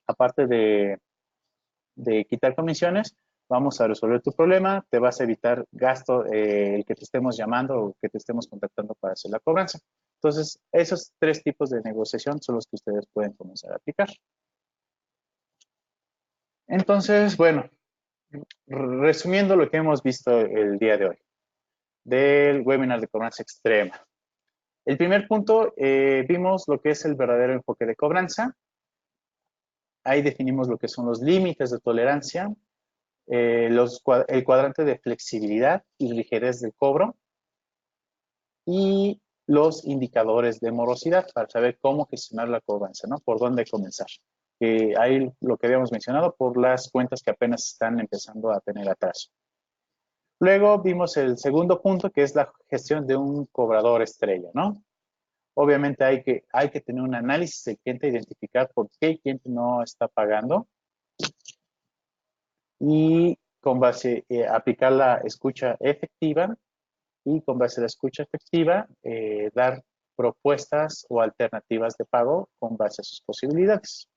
Aparte de quitar comisiones, vamos a resolver tu problema, te vas a evitar gasto, el que te estemos llamando o que te estemos contactando para hacer la cobranza. Entonces, esos tres tipos de negociación son los que ustedes pueden comenzar a aplicar. Entonces, bueno, resumiendo lo que hemos visto el día de hoy, del webinar de cobranza extrema. El primer punto, vimos lo que es el verdadero enfoque de cobranza. Ahí definimos lo que son los límites de tolerancia, el cuadrante de flexibilidad y rigidez del cobro y los indicadores de morosidad para saber cómo gestionar la cobranza, ¿no? Por dónde comenzar. Ahí lo que habíamos mencionado por las cuentas que apenas están empezando a tener atraso. Luego vimos el segundo punto, que es la gestión de un cobrador estrella, ¿no? Obviamente hay que tener un análisis del cliente, identificar por qué el cliente no está pagando y con base, aplicar la escucha efectiva y con base a la escucha efectiva, dar propuestas o alternativas de pago con base a sus posibilidades.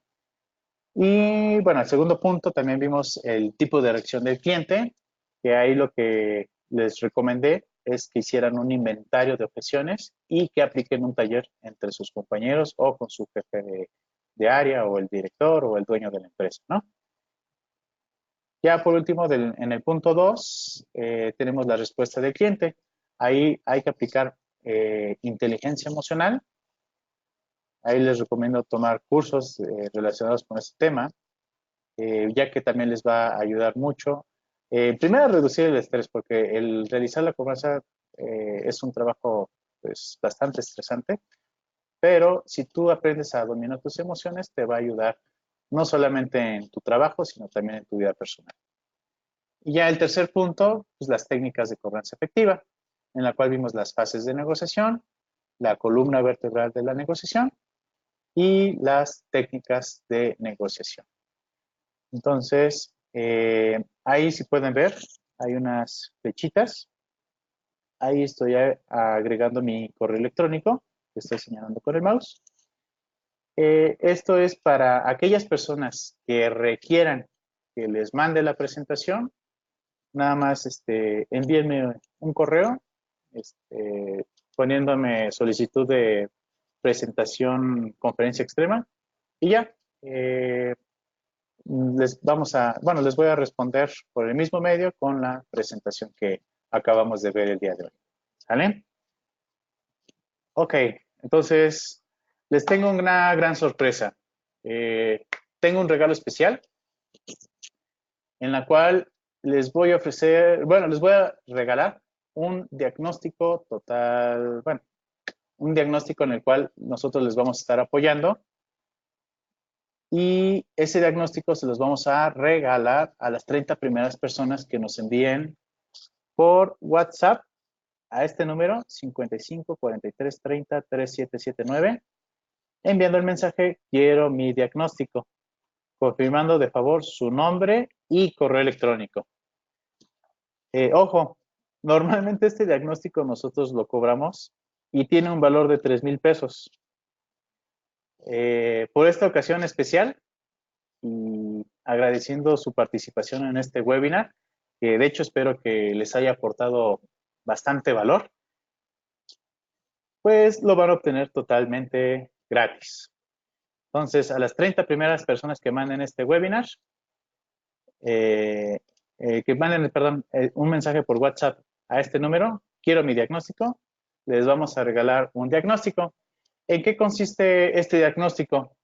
Y bueno, el segundo punto también vimos el tipo de reacción del cliente, que ahí lo que les recomendé es que hicieran un inventario de objeciones y que apliquen un taller entre sus compañeros o con su jefe de área o el director o el dueño de la empresa, ¿no? Ya por último, en el punto 2, tenemos la respuesta del cliente. Ahí hay que aplicar inteligencia emocional. Ahí les recomiendo tomar cursos relacionados con este tema, ya que también les va a ayudar mucho. Primero, a reducir el estrés, porque el realizar la cobranza es un trabajo pues, bastante estresante, pero si tú aprendes a dominar tus emociones, te va a ayudar no solamente en tu trabajo, sino también en tu vida personal. Y ya el tercer punto, pues las técnicas de cobranza efectiva, en la cual vimos las fases de negociación, la columna vertebral de la negociación y las técnicas de negociación. Entonces, ahí si pueden ver, hay unas flechitas. Ahí estoy agregando mi correo electrónico, que estoy señalando con el mouse. Esto es para aquellas personas que requieran que les mande la presentación. Nada más envíenme un correo poniéndome solicitud de presentación conferencia extrema y ya. Les voy a responder por el mismo medio con la presentación que acabamos de ver el día de hoy. ¿Sale? Ok, entonces les tengo una gran sorpresa. Tengo un regalo especial en la cual les voy a ofrecer, bueno, les voy a regalar un diagnóstico total, bueno, un diagnóstico en el cual nosotros les vamos a estar apoyando y ese diagnóstico se los vamos a regalar a las 30 primeras personas que nos envíen por WhatsApp a este número 55 43 30 3779 enviando el mensaje quiero mi diagnóstico, confirmando de favor su nombre y correo electrónico. Ojo, normalmente este diagnóstico nosotros lo cobramos y tiene un valor de 3,000 pesos. Por esta ocasión especial y agradeciendo su participación en este webinar, que de hecho espero que les haya aportado bastante valor, pues lo van a obtener totalmente gratis. Entonces, a las 30 primeras personas que manden este webinar, que manden, perdón, un mensaje por WhatsApp a este número, quiero mi diagnóstico, les vamos a regalar un diagnóstico. ¿En qué consiste este diagnóstico?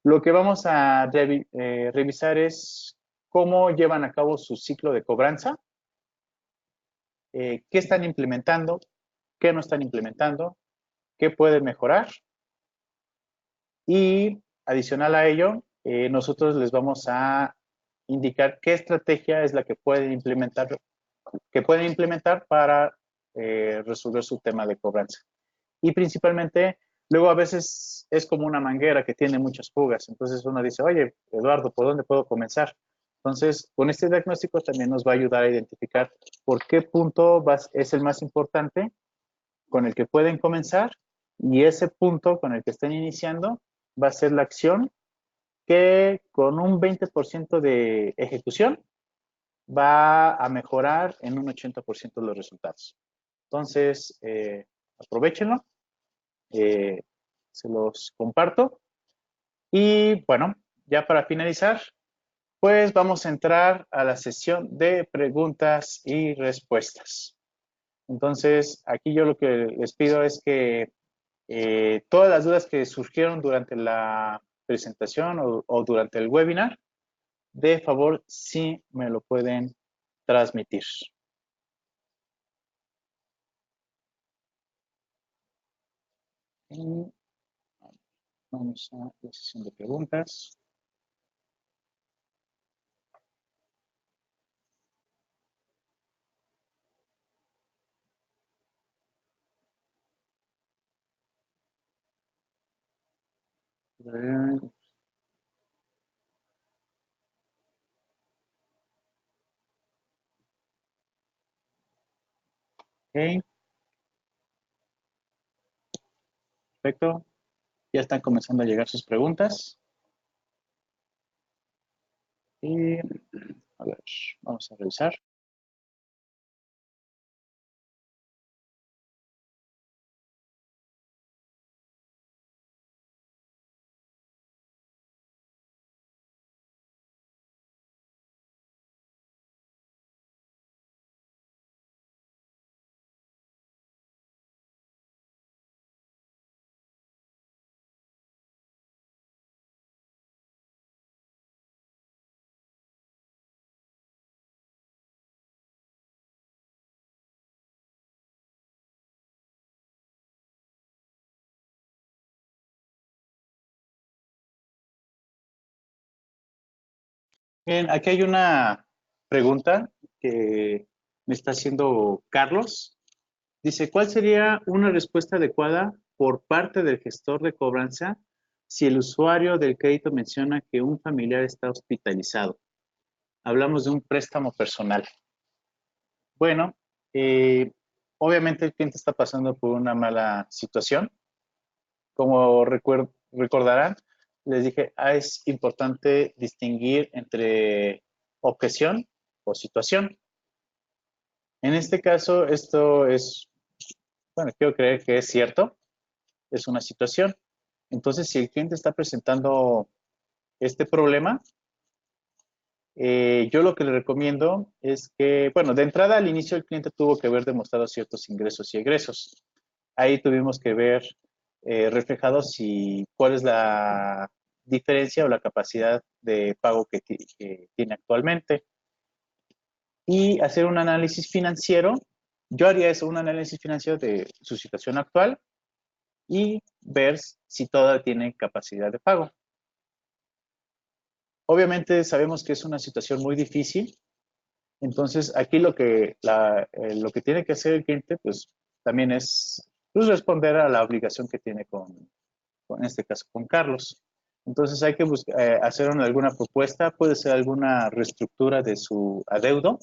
Lo que vamos a revisar es cómo llevan a cabo su ciclo de cobranza, qué están implementando, qué no están implementando, qué pueden mejorar y adicional a ello, nosotros les vamos a indicar qué estrategia es la que pueden implementar para resolver su tema de cobranza. Y principalmente, luego a veces es como una manguera que tiene muchas fugas. Entonces uno dice, oye, Eduardo, ¿por dónde puedo comenzar? Entonces, con este diagnóstico también nos va a ayudar a identificar por qué punto es el más importante con el que pueden comenzar y ese punto con el que estén iniciando va a ser la acción que con un 20% de ejecución va a mejorar en un 80% los resultados. Entonces, aprovechenlo, se los comparto. Y bueno, ya para finalizar, pues vamos a entrar a la sesión de preguntas y respuestas. Entonces, aquí yo lo que les pido es que todas las dudas que surgieron durante la presentación o durante el webinar, de favor, sí me lo pueden transmitir. Y vamos a la sesión de preguntas. Ok, perfecto. Ya están comenzando a llegar sus preguntas. Y a ver, vamos a revisar. Bien, aquí hay una pregunta que me está haciendo Carlos. Dice, ¿cuál sería una respuesta adecuada por parte del gestor de cobranza si el usuario del crédito menciona que un familiar está hospitalizado? Hablamos de un préstamo personal. Bueno, obviamente el cliente está pasando por una mala situación. Como recordarán, les dije, es importante distinguir entre objeción o situación. En este caso, esto es, bueno, quiero creer que es cierto, es una situación. Entonces, si el cliente está presentando este problema, yo lo que le recomiendo es que, bueno, de entrada al inicio el cliente tuvo que haber demostrado ciertos ingresos y egresos. Ahí tuvimos que ver reflejados cuál es la diferencia o la capacidad de pago que tiene actualmente. y hacer un análisis financiero. Yo haría eso, un análisis financiero de su situación actual y ver si toda tiene capacidad de pago. Obviamente sabemos que es una situación muy difícil, entonces aquí lo que tiene que hacer el cliente pues también es pues, responder a la obligación que tiene en este caso con Carlos. Entonces hay que hacer alguna propuesta, puede ser alguna reestructura de su adeudo,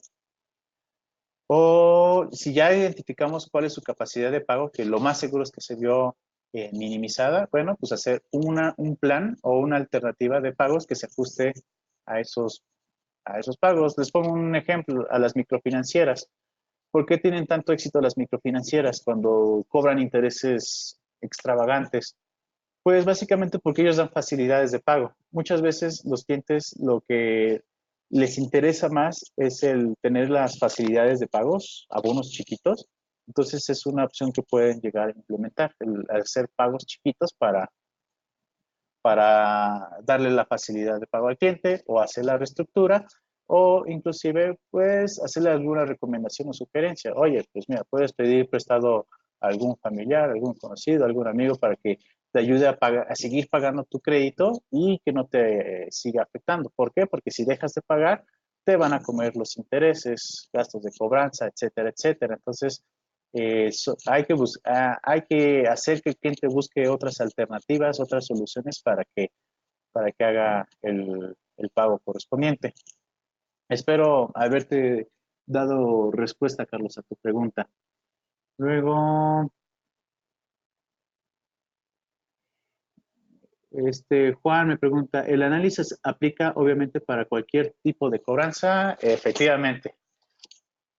o si ya identificamos cuál es su capacidad de pago, que lo más seguro es que se vio minimizada, bueno, pues hacer un plan o una alternativa de pagos que se ajuste a esos pagos. Les pongo un ejemplo, a las microfinancieras. ¿Por qué tienen tanto éxito las microfinancieras cuando cobran intereses extravagantes? Pues básicamente porque ellos dan facilidades de pago. Muchas veces los clientes lo que les interesa más es el tener las facilidades de pagos, abonos chiquitos. Entonces es una opción que pueden llegar a implementar, el hacer pagos chiquitos para darle la facilidad de pago al cliente o hacer la reestructura o inclusive pues hacerle alguna recomendación o sugerencia. Oye, pues mira, puedes pedir prestado a algún familiar, algún conocido, algún amigo para que te ayude a seguir pagando tu crédito y que no te siga afectando. ¿Por qué? Porque si dejas de pagar, te van a comer los intereses, gastos de cobranza, etcétera, etcétera. Entonces, hay que hacer que el cliente busque otras alternativas, otras soluciones para que haga el pago correspondiente. Espero haberte dado respuesta, Carlos, a tu pregunta. Luego, Juan me pregunta, ¿el análisis aplica obviamente para cualquier tipo de cobranza? Efectivamente,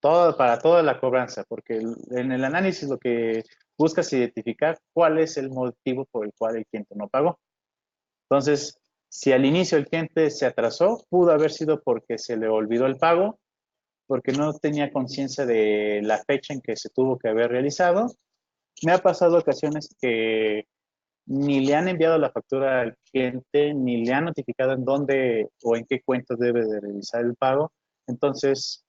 para toda la cobranza, porque en el análisis lo que buscas es identificar cuál es el motivo por el cual el cliente no pagó. Entonces, si al inicio el cliente se atrasó, pudo haber sido porque se le olvidó el pago, porque no tenía conciencia de la fecha en que se tuvo que haber realizado. Me ha pasado ocasiones que ni le han enviado la factura al cliente, ni le han notificado en dónde o en qué cuenta debe de realizar el pago. Entonces,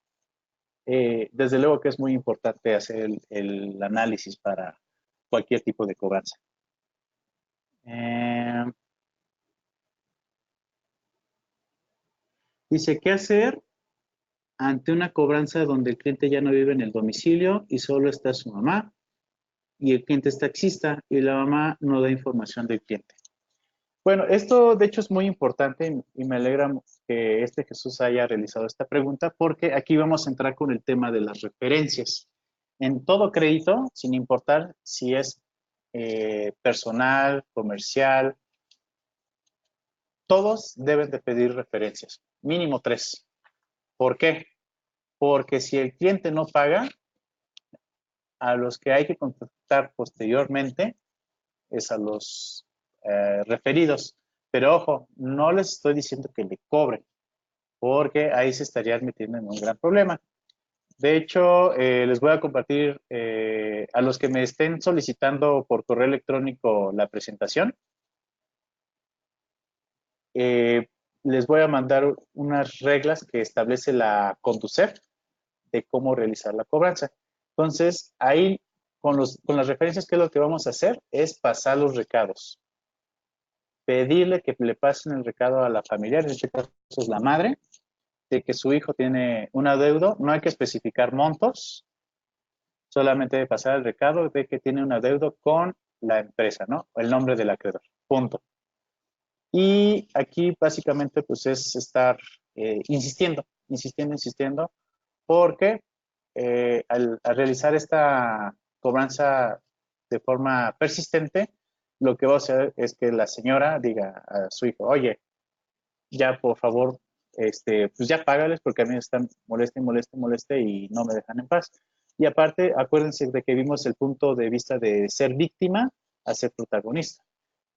desde luego que es muy importante hacer el análisis para cualquier tipo de cobranza. Dice, ¿qué hacer ante una cobranza donde el cliente ya no vive en el domicilio y solo está su mamá y el cliente es taxista y la mamá no da información del cliente? Bueno, esto de hecho es muy importante y me alegra que Jesús haya realizado esta pregunta porque aquí vamos a entrar con el tema de las referencias. En todo crédito, sin importar si es personal, comercial, todos deben de pedir referencias, mínimo 3. ¿Por qué? Porque si el cliente no paga, a los que hay que contactar posteriormente es a los referidos. Pero ojo, no les estoy diciendo que le cobren, porque ahí se estarían metiendo en un gran problema. De hecho, les voy a compartir a los que me estén solicitando por correo electrónico la presentación. Les voy a mandar unas reglas que establece la Conducef de cómo realizar la cobranza. Entonces, ahí con las referencias, ¿qué es lo que vamos a hacer? Es pasar los recados. Pedirle que le pasen el recado a la familiar, en este caso es la madre, de que su hijo tiene un adeudo. No hay que especificar montos, solamente pasar el recado de que tiene un adeudo con la empresa, ¿no? El nombre del acreedor, punto. Y aquí básicamente pues es estar insistiendo, porque al realizar esta cobranza de forma persistente, lo que va a hacer es que la señora diga a su hijo, oye, ya por favor, pues ya págales porque a mí me están moleste y no me dejan en paz. Y aparte, acuérdense de que vimos el punto de vista de ser víctima a ser protagonista.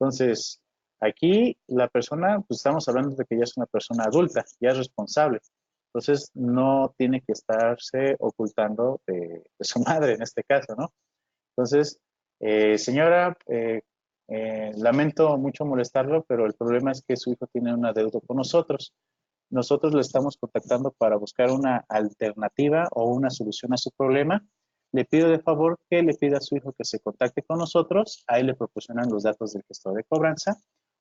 Entonces, aquí la persona, pues estamos hablando de que ya es una persona adulta, ya es responsable. Entonces, no tiene que estarse ocultando de su madre en este caso, ¿no? Entonces, señora, lamento mucho molestarlo, pero el problema es que su hijo tiene una deuda con nosotros. nosotros le estamos contactando para buscar una alternativa o una solución a su problema. Le pido de favor que le pida a su hijo que se contacte con nosotros. Ahí le proporcionan los datos del gestor de cobranza.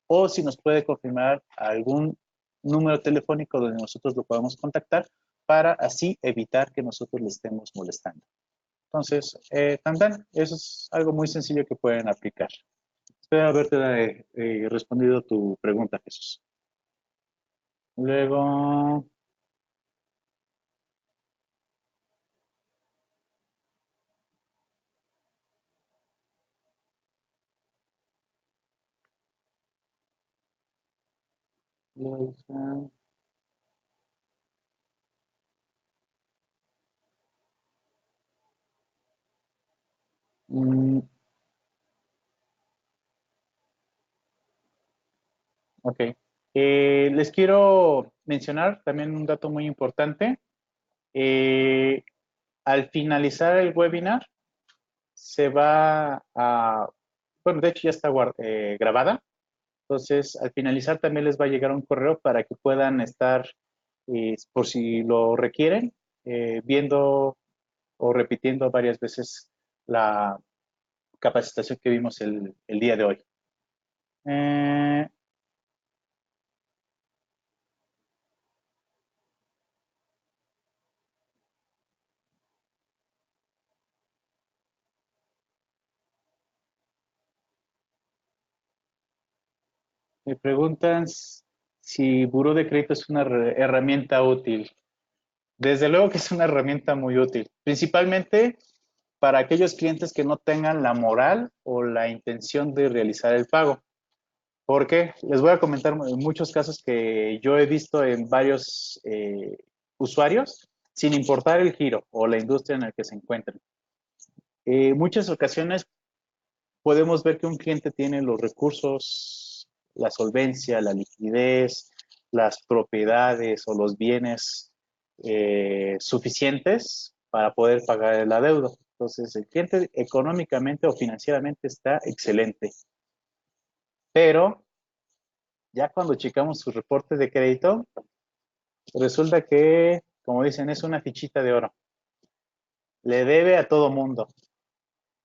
O si nos puede confirmar algún número telefónico donde nosotros lo podamos contactar para así evitar que nosotros le estemos molestando. Entonces, eso es algo muy sencillo que pueden aplicar. Espero haberte respondido tu pregunta, Jesús. Luego, mm, ok. Les quiero mencionar también un dato muy importante. Eh, Al finalizar el webinar, se va a, bueno, de hecho ya está grabada. Entonces, al finalizar también les va a llegar un correo para que puedan estar, por si lo requieren, viendo o repitiendo varias veces la capacitación que vimos el día de hoy. Eh, Me preguntan si Buró de Crédito es una herramienta útil. Desde luego que es una herramienta muy útil, principalmente para aquellos clientes que no tengan la moral o la intención de realizar el pago. ¿Por qué? Les voy a comentar muchos casos que yo he visto en varios usuarios, sin importar el giro o la industria en la que se encuentren. Muchas ocasiones podemos ver que un cliente tiene los recursos, la solvencia, la liquidez, las propiedades o los bienes suficientes para poder pagar el adeudo. Entonces, el cliente económicamente o financieramente está excelente. Pero ya cuando checamos su reporte de crédito, resulta que, como dicen, es una fichita de oro. Le debe a todo mundo.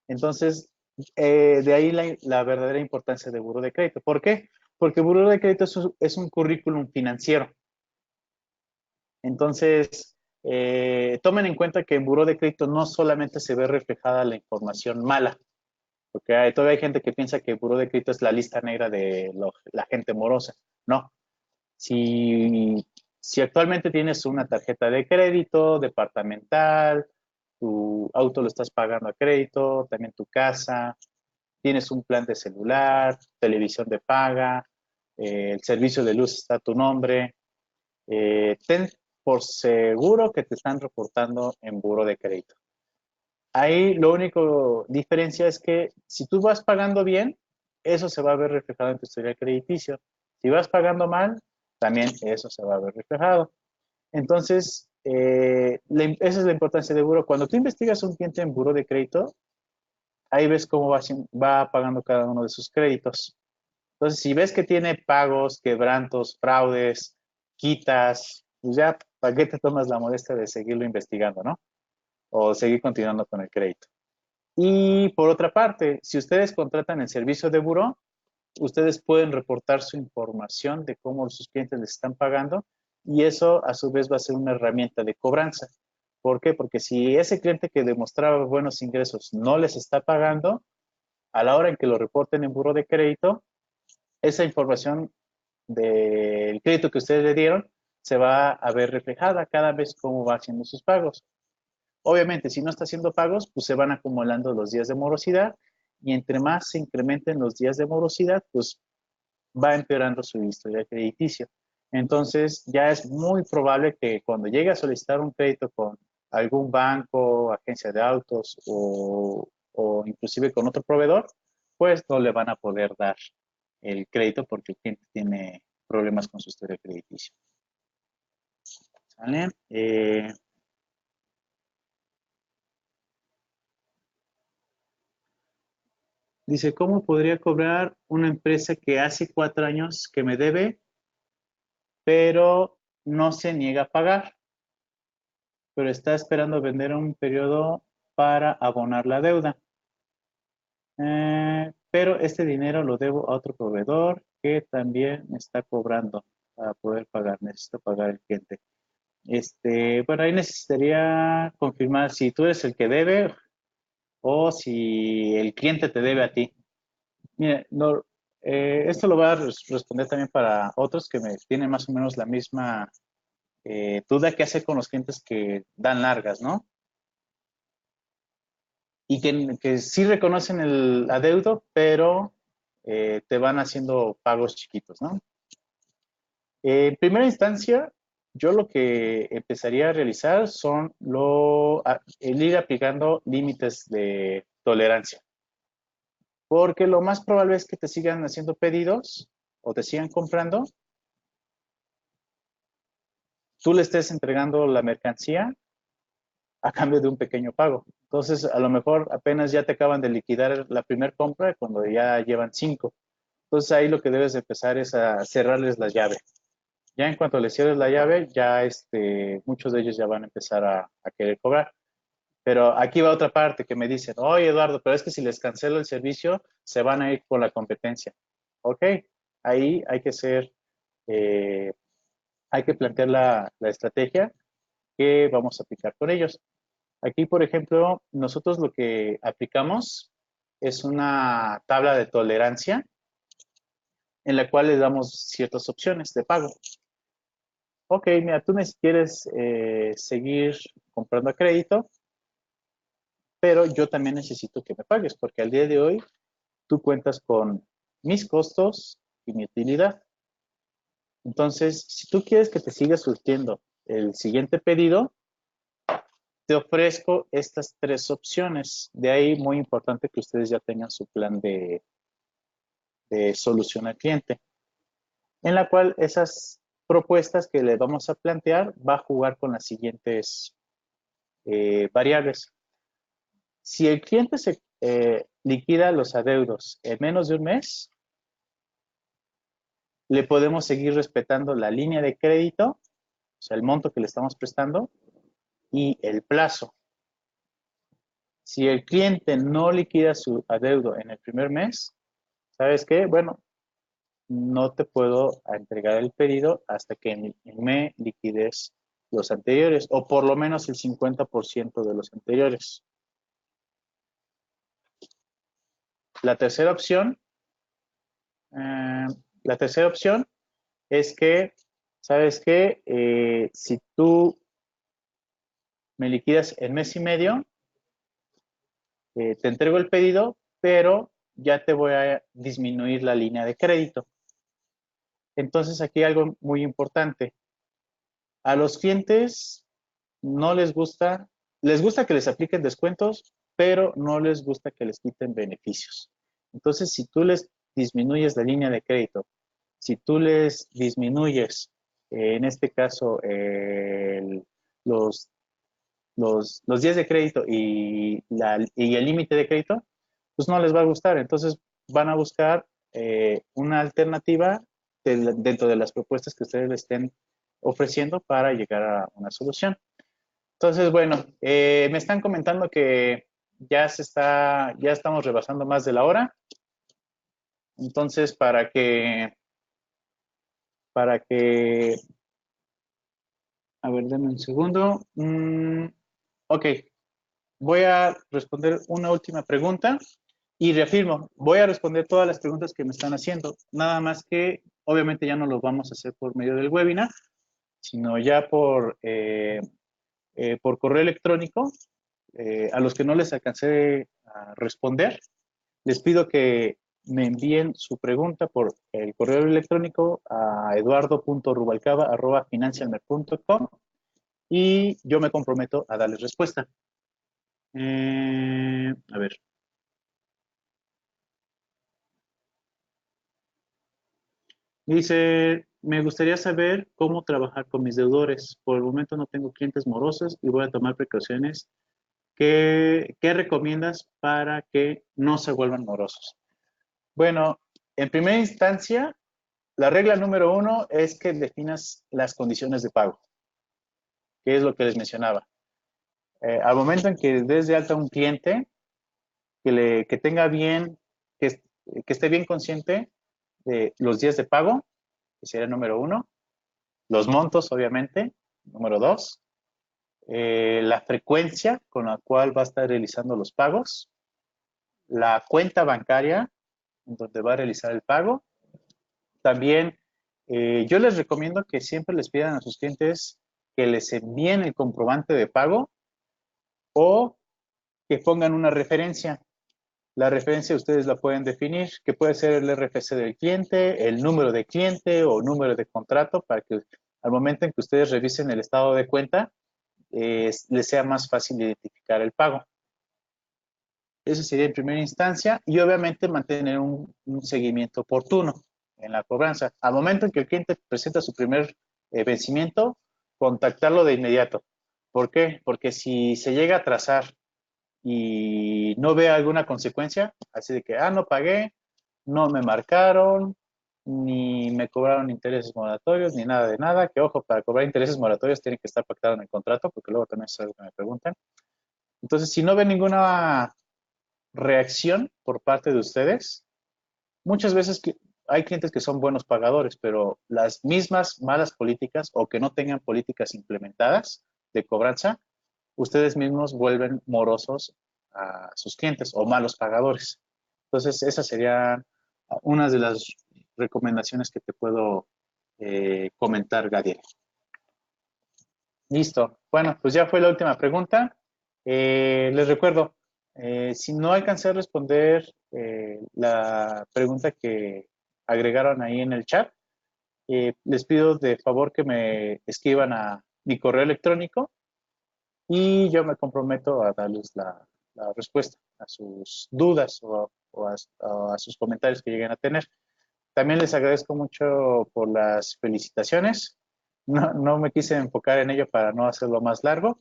Entonces, de ahí la verdadera importancia de buró de crédito. ¿Por qué? Porque buró de crédito es un currículum financiero. Entonces, tomen en cuenta que en buró de crédito no solamente se ve reflejada la información mala, porque todavía hay gente que piensa que el buró de crédito es la lista negra de la gente morosa. No. Si, si actualmente tienes una tarjeta de crédito departamental, tu auto lo estás pagando a crédito, también tu casa, tienes un plan de celular, televisión de paga, el servicio de luz está a tu nombre, ten por seguro que te están reportando en buro de crédito. Ahí lo único diferencia es que si tú vas pagando bien, eso se va a ver reflejado en tu historial crediticio. Si vas pagando mal, también eso se va a ver reflejado. Entonces, esa es la importancia de buro. Cuando tú investigas a un cliente en buro de crédito, ahí ves cómo va pagando cada uno de sus créditos. Entonces, si ves que tiene pagos, quebrantos, fraudes, quitas, pues ya, ¿para qué te tomas la molestia de seguirlo investigando, no? O seguir continuando con el crédito. Y por otra parte, si ustedes contratan el servicio de buró, ustedes pueden reportar su información de cómo sus clientes les están pagando y eso a su vez va a ser una herramienta de cobranza. ¿Por qué? Porque si ese cliente que demostraba buenos ingresos no les está pagando, a la hora en que lo reporten en buró de crédito, esa información del crédito que ustedes le dieron se va a ver reflejada cada vez cómo va haciendo sus pagos. Obviamente, si no está haciendo pagos, pues se van acumulando los días de morosidad y entre más se incrementen los días de morosidad, pues va empeorando su historia crediticio. Entonces, ya es muy probable que cuando llegue a solicitar un crédito con algún banco, agencia de autos o inclusive con otro proveedor, pues no le van a poder dar el crédito porque el cliente tiene problemas con su historia crediticia. ¿Sale? Dice, ¿cómo podría cobrar una empresa que hace 4 años que me debe, pero no se niega a pagar, pero está esperando vender un periodo para abonar la deuda. Pero este dinero lo debo a otro proveedor que también me está cobrando para poder pagar. Necesito pagar el cliente. Bueno, ahí necesitaría confirmar si tú eres el que debe o si el cliente te debe a ti. Mire, no, esto lo voy a responder también para otros que me tienen más o menos la misma duda que hacer con los clientes que dan largas, ¿no? Y que sí reconocen el adeudo, pero te van haciendo pagos chiquitos, ¿no? En primera instancia, yo lo que empezaría a realizar son el ir aplicando límites de tolerancia, porque lo más probable es que te sigan haciendo pedidos o te sigan comprando, tú le estés entregando la mercancía a cambio de un pequeño pago. Entonces, a lo mejor apenas ya te acaban de liquidar la primera compra cuando ya llevan 5. Entonces, ahí lo que debes de empezar es a cerrarles la llave. Ya en cuanto les cierres la llave, ya muchos de ellos ya van a empezar a querer cobrar. Pero aquí va otra parte que me dicen, oye Eduardo, pero es que si les cancelo el servicio, se van a ir con la competencia. Ok, ahí eh, hay que plantear la estrategia que vamos a aplicar con ellos. Aquí, por ejemplo, nosotros lo que aplicamos es una tabla de tolerancia en la cual les damos ciertas opciones de pago. Ok, mira, tú me quieres seguir comprando a crédito, pero yo también necesito que me pagues, porque al día de hoy tú cuentas con mis costos y mi utilidad. Entonces, si tú quieres que te siga surtiendo el siguiente pedido, te ofrezco estas 3 opciones. De ahí, muy importante que ustedes ya tengan su plan de solución al cliente, en la cual esas propuestas que le vamos a plantear va a jugar con las siguientes variables. Si el cliente se liquida los adeudos en menos de un mes, le podemos seguir respetando la línea de crédito, o sea, el monto que le estamos prestando, y el plazo. Si el cliente no liquida su adeudo en el primer mes, ¿sabes qué? Bueno, no te puedo entregar el pedido hasta que me liquides los anteriores, o por lo menos el 50% de los anteriores. La tercera opción, eh, la tercera opción es que, ¿sabes qué? Si tú me liquidas en mes y medio, te entrego el pedido, pero ya te voy a disminuir la línea de crédito. Entonces, aquí hay algo muy importante. A los clientes no les gusta que les apliquen descuentos, pero no les gusta que les quiten beneficios. Entonces, si tú les disminuyes la línea de crédito, si tú les disminuyes, en este caso, los, los días de crédito y el límite de crédito, pues no les va a gustar. Entonces, van a buscar una alternativa dentro de las propuestas que ustedes le estén ofreciendo para llegar a una solución. Entonces, bueno, me están comentando que ya estamos rebasando más de la hora. Entonces, a ver, denme un segundo. Ok, voy a responder una última pregunta y reafirmo, voy a responder todas las preguntas que me están haciendo. Nada más que, obviamente, ya no lo vamos a hacer por medio del webinar, sino ya por correo electrónico. A los que no les alcancé a responder, les pido que me envíen su pregunta por el correo electrónico a eduardo.rubalcaba@financialmer.com y yo me comprometo a darles respuesta. A ver. Dice, me gustaría saber cómo trabajar con mis deudores. Por el momento no tengo clientes morosos y voy a tomar precauciones. ¿Qué recomiendas para que no se vuelvan morosos? Bueno, en primera instancia, La regla número 1 es que definas las condiciones de pago, que es lo que les mencionaba. Al momento en que des de alta a un cliente, que tenga bien, que esté bien consciente de los días de pago, que sería el número 1, los montos, obviamente, número 2, la frecuencia con la cual va a estar realizando los pagos, la cuenta bancaria en donde va a realizar el pago. También yo les recomiendo que siempre les pidan a sus clientes que les envíen el comprobante de pago o que pongan una referencia. La referencia ustedes la pueden definir, que puede ser el RFC del cliente, el número de cliente o número de contrato, para que al momento en que ustedes revisen el estado de cuenta, les sea más fácil identificar el pago. Eso sería en primera instancia y obviamente mantener un seguimiento oportuno en la cobranza. Al momento en que el cliente presenta su primer vencimiento, contactarlo de inmediato. ¿Por qué? Porque si se llega a atrasar y no ve alguna consecuencia, así de que, no pagué, no me marcaron, ni me cobraron intereses moratorios, ni nada de nada, que ojo, para cobrar intereses moratorios tiene que estar pactado en el contrato, porque luego también es algo que me preguntan. Entonces, si no ve ninguna reacción por parte de ustedes, muchas veces hay clientes que son buenos pagadores, pero las mismas malas políticas o que no tengan políticas implementadas de cobranza, ustedes mismos vuelven morosos a sus clientes o malos pagadores. Entonces, esas serían unas de las recomendaciones que te puedo comentar, Gadiel. Listo. Bueno, pues ya fue la última pregunta. Les recuerdo, si no alcancé a responder la pregunta que agregaron ahí en el chat, les pido de favor que me escriban a mi correo electrónico y yo me comprometo a darles la respuesta a sus dudas o a sus comentarios que lleguen a tener. También les agradezco mucho por las felicitaciones. No me quise enfocar en ello para no hacerlo más largo.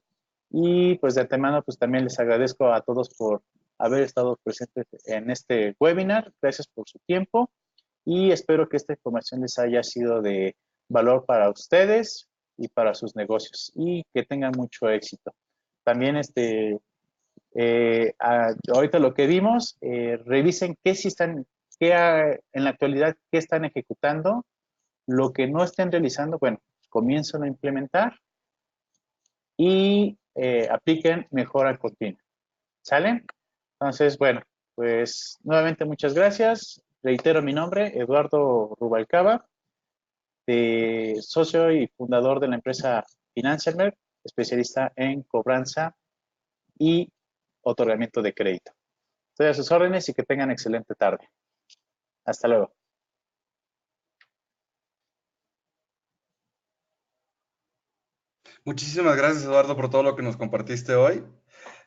Y pues de antemano, pues también les agradezco a todos por haber estado presentes en este webinar. Gracias por su tiempo y espero que esta información les haya sido de valor para ustedes y para sus negocios y que tengan mucho éxito. También ahorita lo que vimos, revisen qué sí están, en la actualidad, qué están ejecutando, lo que no estén realizando, bueno, comiencen a implementar y apliquen mejora continua. ¿Sale? Entonces, bueno, pues nuevamente muchas gracias. Reitero mi nombre, Eduardo Rubalcaba, socio y fundador de la empresa Financialmer, especialista en cobranza y otorgamiento de crédito. Estoy a sus órdenes y que tengan excelente tarde. Hasta luego. Muchísimas gracias, Eduardo, por todo lo que nos compartiste hoy.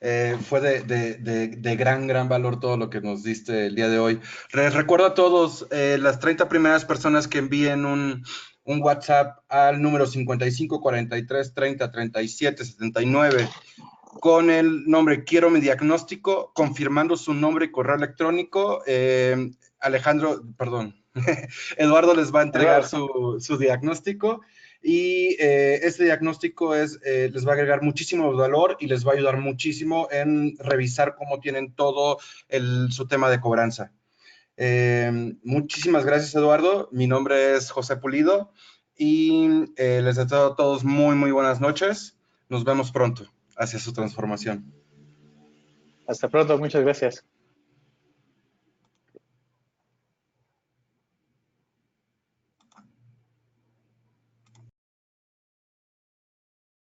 Fue de gran valor todo lo que nos diste el día de hoy. Les recuerdo a todos, las 30 primeras personas que envíen un WhatsApp al número 55 43 30 37 79 con el nombre Quiero mi diagnóstico, confirmando su nombre y correo electrónico. Eduardo les va a entregar su diagnóstico y este diagnóstico les va a agregar muchísimo valor y les va a ayudar muchísimo en revisar cómo tienen todo su tema de cobranza. Muchísimas gracias, Eduardo. Mi nombre es José Pulido y les deseo a todos muy buenas noches. Nos vemos pronto hacia su transformación. Hasta pronto, muchas gracias.